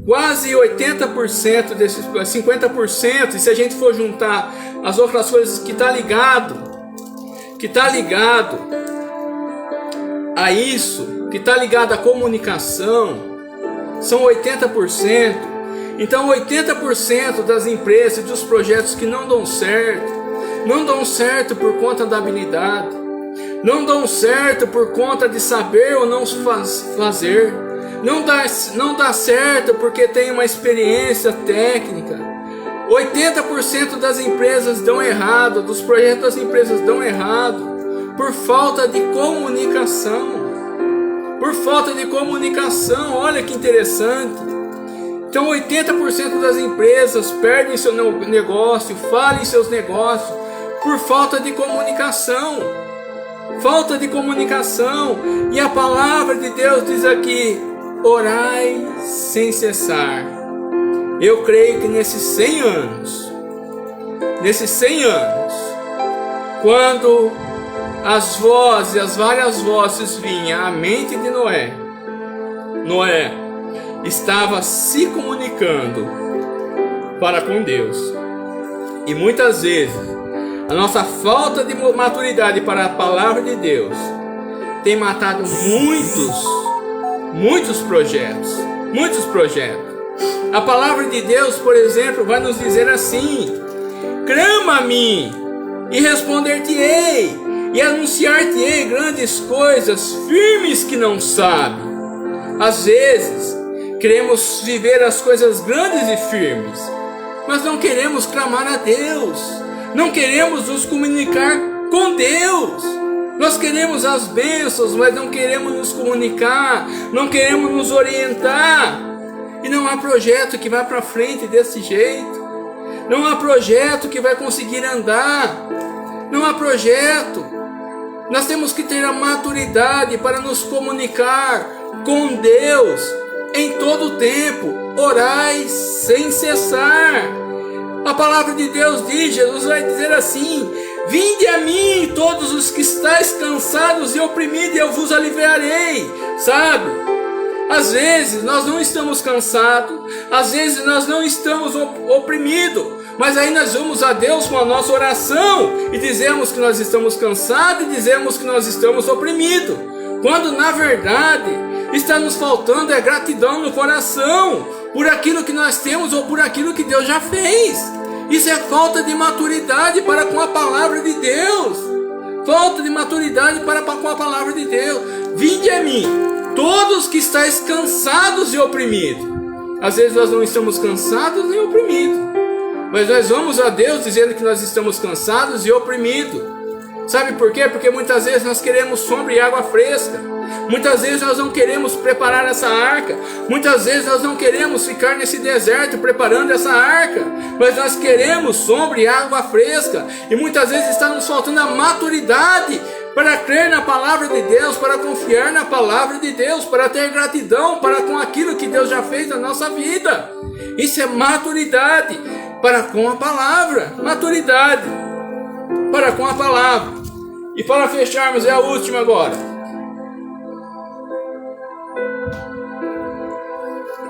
quase 80% desses 50%, e se a gente for juntar as outras coisas que está ligado a isso, que está ligado à comunicação, são 80%. Então 80% das empresas e dos projetos que não dão certo por conta da habilidade, não dão certo por conta de saber ou não fazer, não dá certo porque tem uma experiência técnica. 80% das empresas dão errado, dos projetos das empresas dão errado por falta de comunicação. Por falta de comunicação, olha que interessante. Então 80% das empresas perdem seu negócio, falem seus negócios por falta de comunicação. Falta de comunicação. E a palavra de Deus diz aqui, orai sem cessar. Eu creio que nesses 100 anos, quando as várias vozes vinham à mente de Noé estava se comunicando para com Deus. E muitas vezes a nossa falta de maturidade para a palavra de Deus tem matado muitos projetos. A palavra de Deus, por exemplo, vai nos dizer assim: clama a mim e responder-te-ei, e anunciar-te-ei grandes coisas firmes que não sabe. Às vezes queremos viver as coisas grandes e firmes, mas não queremos clamar a Deus, não queremos nos comunicar com Deus. Nós queremos as bênçãos, mas não queremos nos comunicar, não queremos nos orientar. E não há projeto que vai para frente desse jeito. Não há projeto que vai conseguir andar. Não há projeto. Nós temos que ter a maturidade para nos comunicar com Deus em todo o tempo. Orai sem cessar. A palavra de Deus diz, Jesus vai dizer assim: vinde a mim todos os que estáis cansados e oprimidos, e eu vos aliviarei. Sabe? Às vezes nós não estamos cansados, às vezes nós não estamos oprimidos, mas aí nós vamos a Deus com a nossa oração e dizemos que nós estamos cansados e dizemos que nós estamos oprimidos, quando na verdade está nos faltando é gratidão no coração por aquilo que nós temos ou por aquilo que Deus já fez. Isso é falta de maturidade para com a palavra de Deus. Falta de maturidade para com a palavra de Deus. Vinde a mim todos que estáis cansados e oprimidos. Às vezes nós não estamos cansados nem oprimidos, mas nós vamos a Deus dizendo que nós estamos cansados e oprimidos. Sabe por quê? Porque muitas vezes nós queremos sombra e água fresca. Muitas vezes nós não queremos preparar essa arca. Muitas vezes nós não queremos ficar nesse deserto preparando essa arca, mas nós queremos sombra e água fresca. E muitas vezes está nos faltando a maturidade para crer na palavra de Deus, para confiar na palavra de Deus, para ter gratidão para com aquilo que Deus já fez na nossa vida. Isso é maturidade para com a palavra, maturidade para com a palavra. E para fecharmos, é a última agora.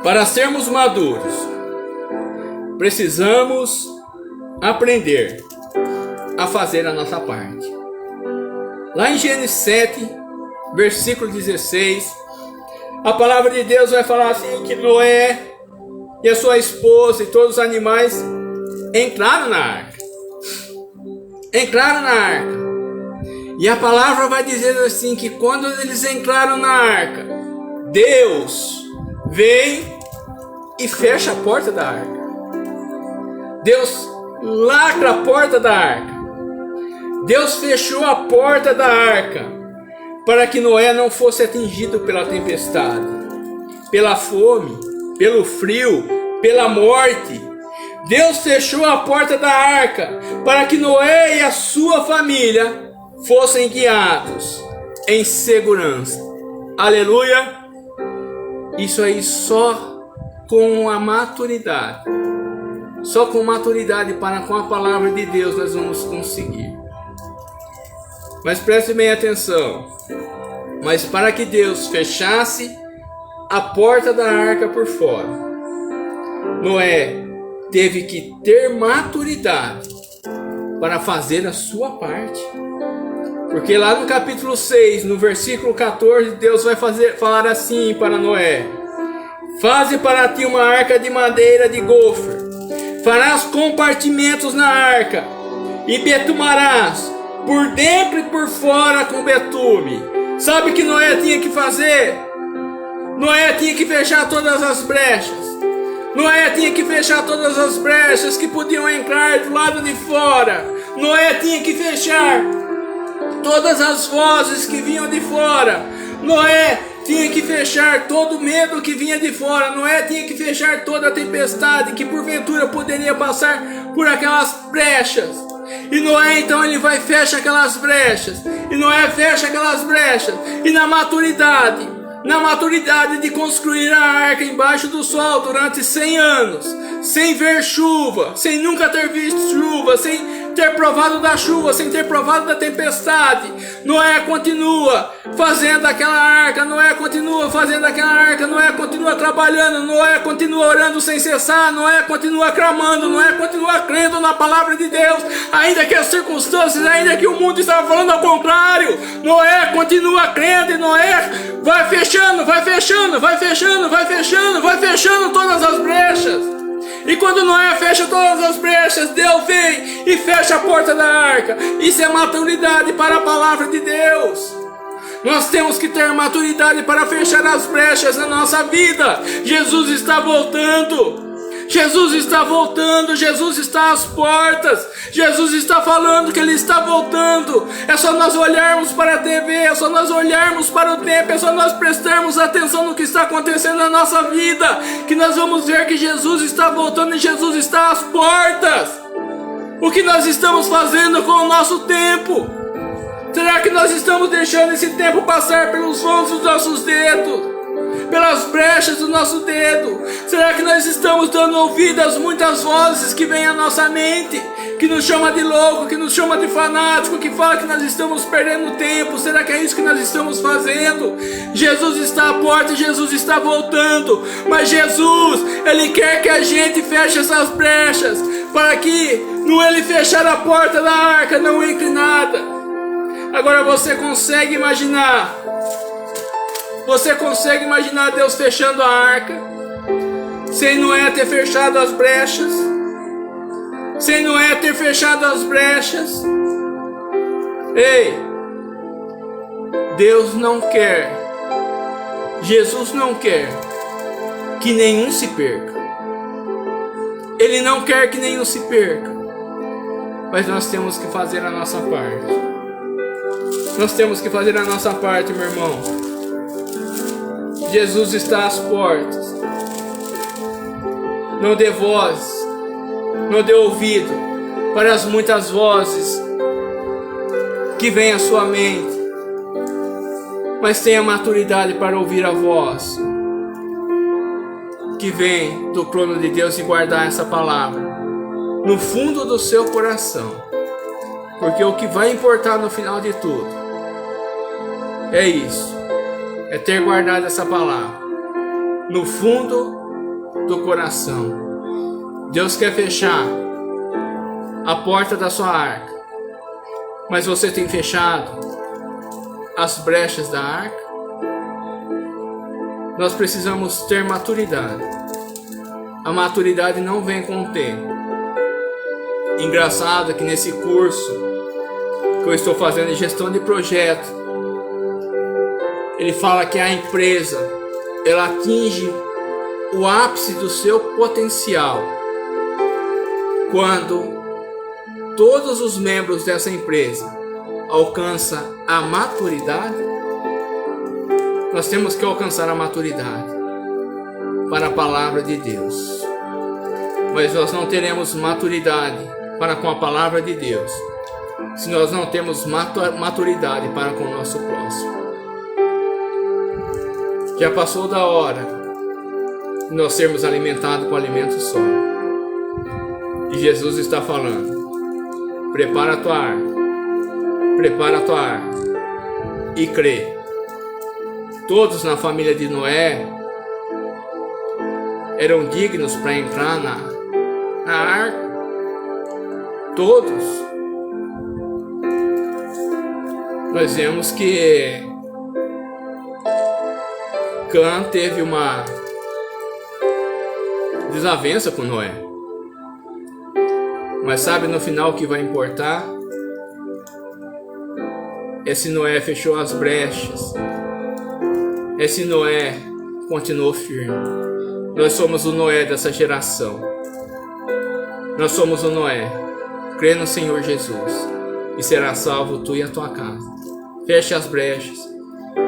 Para sermos maduros, precisamos aprender a fazer a nossa parte. Lá em Gênesis 7, versículo 16, a palavra de Deus vai falar assim, que Noé e a sua esposa e todos os animais entraram na arca. Entraram na arca. E a palavra vai dizer assim, que quando eles entraram na arca, Deus vem e fecha a porta da arca. Deus lacra a porta da arca. Deus fechou a porta da arca para que Noé não fosse atingido pela tempestade, pela fome, pelo frio, pela morte. Deus fechou a porta da arca para que Noé e a sua família fossem guiados em segurança. Aleluia! Isso aí só com a maturidade. Só com maturidade para com a palavra de Deus nós vamos conseguir. Mas preste bem atenção. Mas para que Deus fechasse a porta da arca por fora, Noé teve que ter maturidade para fazer a sua parte. Porque lá no capítulo 6, no versículo 14, Deus vai falar assim para Noé: faze para ti uma arca de madeira de gofre, farás compartimentos na arca, e betumarás por dentro e por fora com betume. Sabe o que Noé tinha que fazer? Noé tinha que fechar todas as brechas. Noé tinha que fechar todas as brechas que podiam entrar do lado de fora. Noé tinha que fechar todas as vozes que vinham de fora. Noé tinha que fechar todo o medo que vinha de fora. Noé tinha que fechar toda a tempestade que porventura poderia passar por aquelas brechas. E Noé então ele vai e fecha aquelas brechas. E Noé fecha aquelas brechas. E na maturidade de construir a arca embaixo do sol durante 100 anos, sem ver chuva, sem nunca ter visto chuva, sem ter provado da chuva, sem ter provado da tempestade, Noé continua fazendo aquela arca, Noé continua fazendo aquela arca, Noé continua trabalhando, Noé continua orando sem cessar, Noé continua clamando, Noé continua crendo na palavra de Deus, ainda que as circunstâncias, ainda que o mundo estava falando ao contrário, Noé continua crendo e Noé vai fechando, vai fechando, vai fechando, vai fechando, vai fechando todas as brechas. E quando Noé fecha todas as brechas, Deus vem e fecha a porta da arca. Isso é maturidade para a palavra de Deus. Nós temos que ter maturidade para fechar as brechas na nossa vida. Jesus está voltando. Jesus está voltando, Jesus está às portas, Jesus está falando que Ele está voltando. É só nós olharmos para a TV, é só nós olharmos para o tempo, é só nós prestarmos atenção no que está acontecendo na nossa vida, que nós vamos ver que Jesus está voltando e Jesus está às portas. O que nós estamos fazendo com o nosso tempo? Será que nós estamos deixando esse tempo passar pelos vãos dos nossos dedos? Pelas brechas do nosso dedo? Será que nós estamos dando ouvido às muitas vozes que vêm à nossa mente, que nos chama de louco, que nos chama de fanático, que fala que nós estamos perdendo tempo? Será que é isso que nós estamos fazendo? Jesus está à porta, Jesus está voltando, mas Jesus, Ele quer que a gente feche essas brechas, para que, no Ele fechar a porta da arca, não entre nada. Agora você consegue imaginar? Você consegue imaginar Deus fechando a arca, sem Noé ter fechado as brechas? Sem Noé ter fechado as brechas? Ei, Deus não quer, Jesus não quer que nenhum se perca. Ele não quer que nenhum se perca. Mas nós temos que fazer a nossa parte. Nós temos que fazer a nossa parte, meu irmão. Jesus está às portas. Não dê voz, não dê ouvido para as muitas vozes que vêm à sua mente. mas tenha maturidade para ouvir a voz que vem do trono de Deus e guardar essa palavra no fundo do seu coração, porque o que vai importar no final de tudo é isso, é ter guardado essa palavra no fundo do coração. Deus quer fechar a porta da sua arca, mas você tem fechado as brechas da arca? Nós precisamos ter maturidade. A maturidade não vem com o tempo. Engraçado que nesse curso que eu estou fazendo de gestão de projeto, ele fala que a empresa ela atinge o ápice do seu potencial quando todos os membros dessa empresa alcançam a maturidade. Nós temos que alcançar a maturidade para a palavra de Deus, mas nós não teremos maturidade para com a palavra de Deus se nós não temos maturidade para com o nosso próximo. Já passou da hora de nós sermos alimentados com alimento só, e Jesus está falando: prepara a tua arca e crê. Todos na família de Noé eram dignos para entrar na arca. Todos. Nós vemos que Cã teve uma desavença com Noé. Mas sabe no final o que vai importar? Esse Noé fechou as brechas. Esse Noé continuou firme. Nós somos o Noé dessa geração. Nós somos o Noé. Crê no Senhor Jesus e será salvo tu e a tua casa. Feche as brechas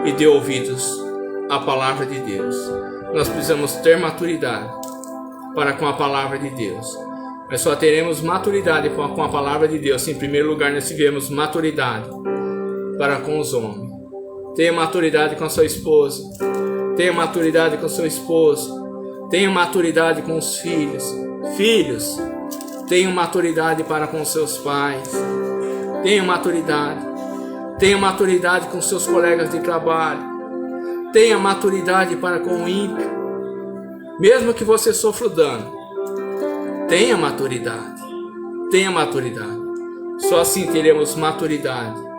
e dê ouvidos à palavra de Deus. Nós precisamos ter maturidade para com a palavra de Deus. Nós só teremos maturidade com a palavra de Deus se em primeiro lugar nós tivermos maturidade para com os homens. Tenha maturidade com a sua esposa. Tenha maturidade com o seu esposo. Tenha maturidade com os filhos. Filhos, tenham maturidade para com seus pais. Tenha maturidade. Tenha maturidade com seus colegas de trabalho. Tenha maturidade para com o ímpio. Mesmo que você sofra o dano, tenha maturidade. Tenha maturidade. Só assim teremos maturidade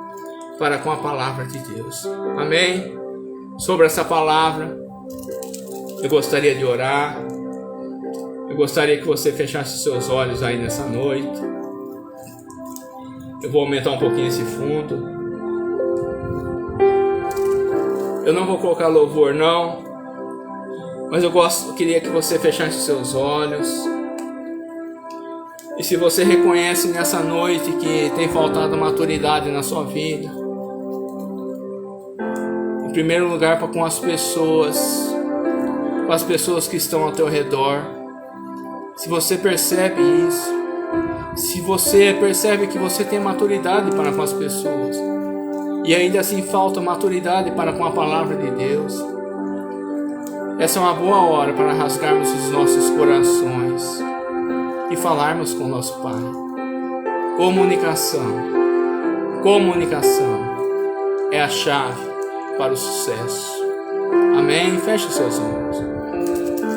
para com a palavra de Deus. Amém? Sobre essa palavra, eu gostaria de orar. Eu gostaria que você fechasse seus olhos aí nessa noite. Eu vou aumentar um pouquinho esse fundo. Eu não vou colocar louvor não, mas eu queria que você fechasse seus olhos. E se você reconhece nessa noite que tem faltado maturidade na sua vida, em primeiro lugar com as pessoas que estão ao teu redor. Se você percebe isso, se você percebe que você tem maturidade para com as pessoas e ainda assim falta maturidade para com a palavra de Deus, essa é uma boa hora para rasgarmos os nossos corações e falarmos com o nosso Pai. Comunicação é a chave para o sucesso. Amém? Feche seus olhos.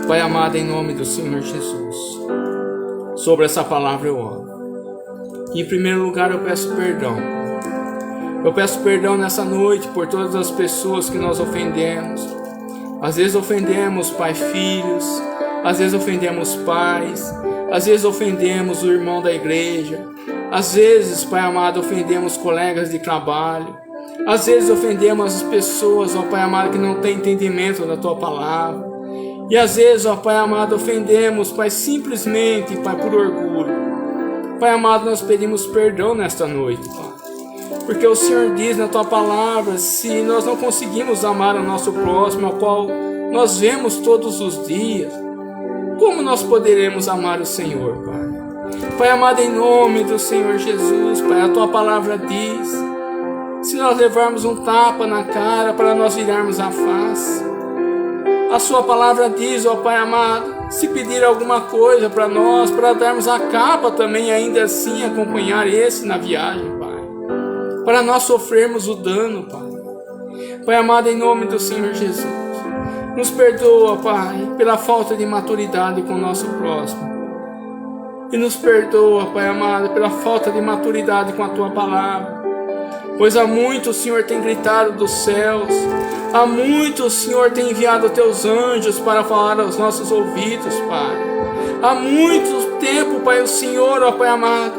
Pai amado, em nome do Senhor Jesus, sobre essa palavra eu oro. E em primeiro lugar eu peço perdão. Eu peço perdão nessa noite por todas as pessoas que nós ofendemos. Às vezes ofendemos, Pai, filhos. Às vezes ofendemos pais. Às vezes ofendemos o irmão da igreja. Às vezes, Pai amado, ofendemos colegas de trabalho. Às vezes ofendemos as pessoas, ó Pai amado, que não têm entendimento da Tua palavra. E às vezes, ó Pai amado, ofendemos, Pai, simplesmente, Pai, por orgulho. Pai amado, nós pedimos perdão nesta noite, Pai. Porque o Senhor diz na Tua palavra, se nós não conseguimos amar o nosso próximo, ao qual nós vemos todos os dias, como nós poderemos amar o Senhor, Pai? Pai amado, em nome do Senhor Jesus, Pai, a Tua palavra diz, se nós levarmos um tapa na cara para nós virarmos a face. A sua palavra diz, ó Pai amado, se pedir alguma coisa para nós, para darmos a capa também, ainda assim acompanhar esse na viagem, Pai. Para nós sofrermos o dano, Pai. Pai amado, em nome do Senhor Jesus, nos perdoa, Pai, pela falta de maturidade com o nosso próximo. E nos perdoa, Pai amado, pela falta de maturidade com a Tua palavra. Pois há muito o Senhor tem gritado dos céus, há muito o Senhor tem enviado Teus anjos para falar aos nossos ouvidos, Pai. Há muito tempo, Pai, o Senhor, ó Pai amado,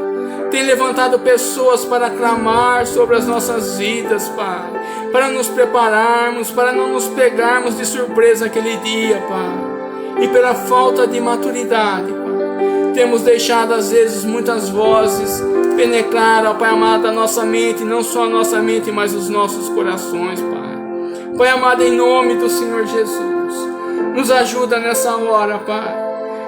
tem levantado pessoas para clamar sobre as nossas vidas, Pai, para nos prepararmos, para não nos pegarmos de surpresa aquele dia, Pai. E pela falta de maturidade, Pai, temos deixado às vezes muitas vozes penetrar, ó Pai amado, a nossa mente, não só a nossa mente, mas os nossos corações, Pai. Pai amado, em nome do Senhor Jesus, nos ajuda nessa hora, Pai.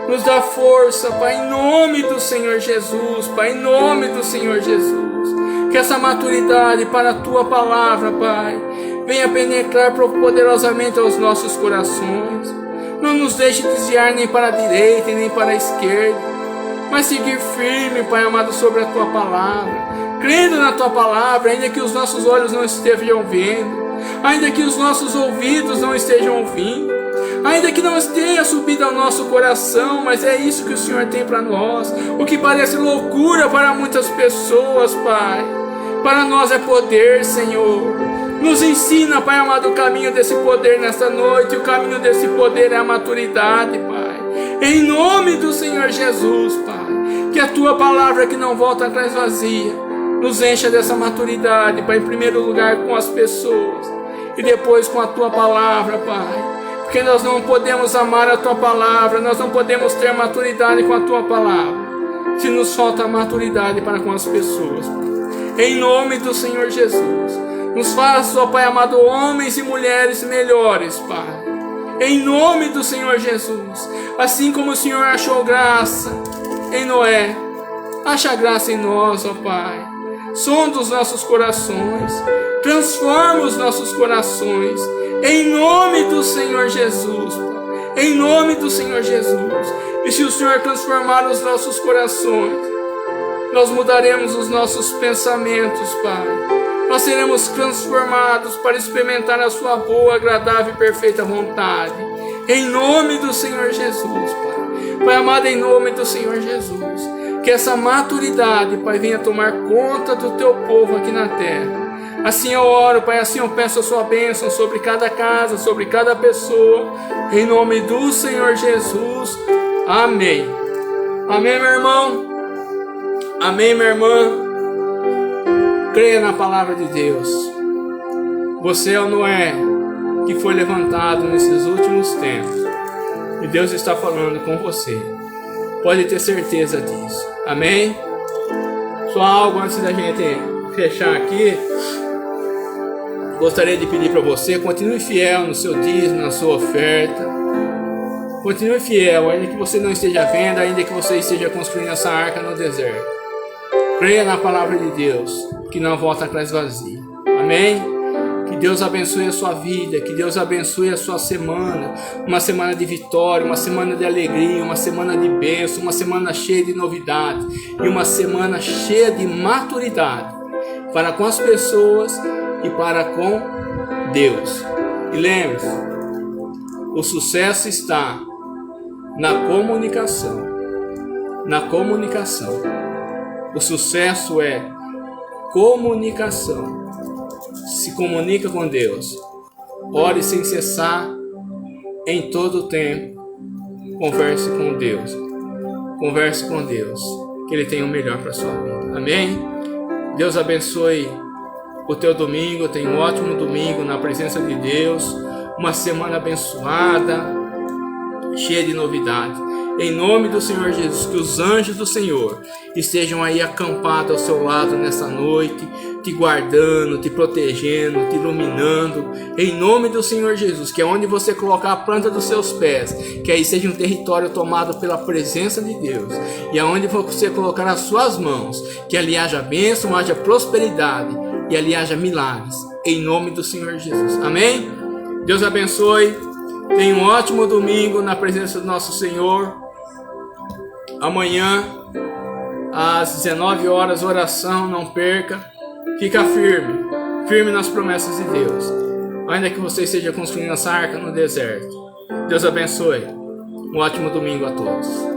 Nos dá força, Pai, em nome do Senhor Jesus, Pai, em nome do Senhor Jesus. Que essa maturidade para a Tua palavra, Pai, venha penetrar poderosamente aos nossos corações. Não nos deixe desviar nem para a direita nem para a esquerda, mas seguir firme, Pai amado, sobre a Tua palavra, crendo na Tua palavra, ainda que os nossos olhos não estejam vendo, ainda que os nossos ouvidos não estejam ouvindo, ainda que não tenha subido ao nosso coração, mas é isso que o Senhor tem para nós. O que parece loucura para muitas pessoas, Pai, para nós é poder, Senhor. Nos ensina, Pai amado, o caminho desse poder nesta noite. O caminho desse poder é a maturidade, Pai. Em nome do Senhor Jesus, Pai, que a Tua palavra, que não volta atrás vazia, nos encha dessa maturidade, Pai, em primeiro lugar com as pessoas e depois com a Tua palavra, Pai. Porque nós não podemos amar a Tua palavra, nós não podemos ter maturidade com a Tua palavra se nos falta a maturidade para com as pessoas. Em nome do Senhor Jesus, nos faça, ó Pai amado, homens e mulheres melhores, Pai. Em nome do Senhor Jesus, assim como o Senhor achou graça em Noé, acha graça em nós, ó Pai. Sonda os nossos corações, transforma os nossos corações, em nome do Senhor Jesus, Pai. Em nome do Senhor Jesus. E se o Senhor transformar os nossos corações, nós mudaremos os nossos pensamentos, Pai. Nós seremos transformados para experimentar a Sua boa, agradável e perfeita vontade. Em nome do Senhor Jesus, Pai. Pai amado, em nome do Senhor Jesus, que essa maturidade, Pai, venha tomar conta do Teu povo aqui na terra. Assim eu oro, Pai, assim eu peço a Sua bênção sobre cada casa, sobre cada pessoa. Em nome do Senhor Jesus. Amém. Amém, meu irmão. Amém, minha irmã. Creia na palavra de Deus. Você é o Noé que foi levantado nesses últimos tempos. E Deus está falando com você. Pode ter certeza disso. Amém? Só algo antes da gente fechar aqui. Gostaria de pedir para você, continue fiel no seu dízimo, na sua oferta. Continue fiel, ainda que você não esteja vendo, ainda que você esteja construindo essa arca no deserto. Creia na palavra de Deus, que não volta atrás vazia. Amém? Que Deus abençoe a sua vida, que Deus abençoe a sua semana. Uma semana de vitória, uma semana de alegria, uma semana de bênção, uma semana cheia de novidades e uma semana cheia de maturidade para com as pessoas e para com Deus. E lembre-se, o sucesso está na comunicação. Na comunicação. O sucesso é comunicação. Se comunica com Deus. Ore sem cessar em todo o tempo. Converse com Deus. Converse com Deus, que Ele tem o melhor para a sua vida. Amém? Deus abençoe o teu domingo. Tenha um ótimo domingo na presença de Deus. Uma semana abençoada, cheia de novidades. Em nome do Senhor Jesus, que os anjos do Senhor estejam aí acampados ao seu lado nessa noite, te guardando, te protegendo, te iluminando. Em nome do Senhor Jesus, que é onde você colocar a planta dos seus pés, que aí seja um território tomado pela presença de Deus. E aonde você colocar as suas mãos, que ali haja bênção, haja prosperidade. e ali haja milagres, em nome do Senhor Jesus. Amém? Deus abençoe. Tenha um ótimo domingo na presença do nosso Senhor. Amanhã, às 19 horas, oração, não perca. Fica firme, firme nas promessas de Deus. Ainda que você esteja construindo essa arca no deserto. Deus abençoe. Um ótimo domingo a todos.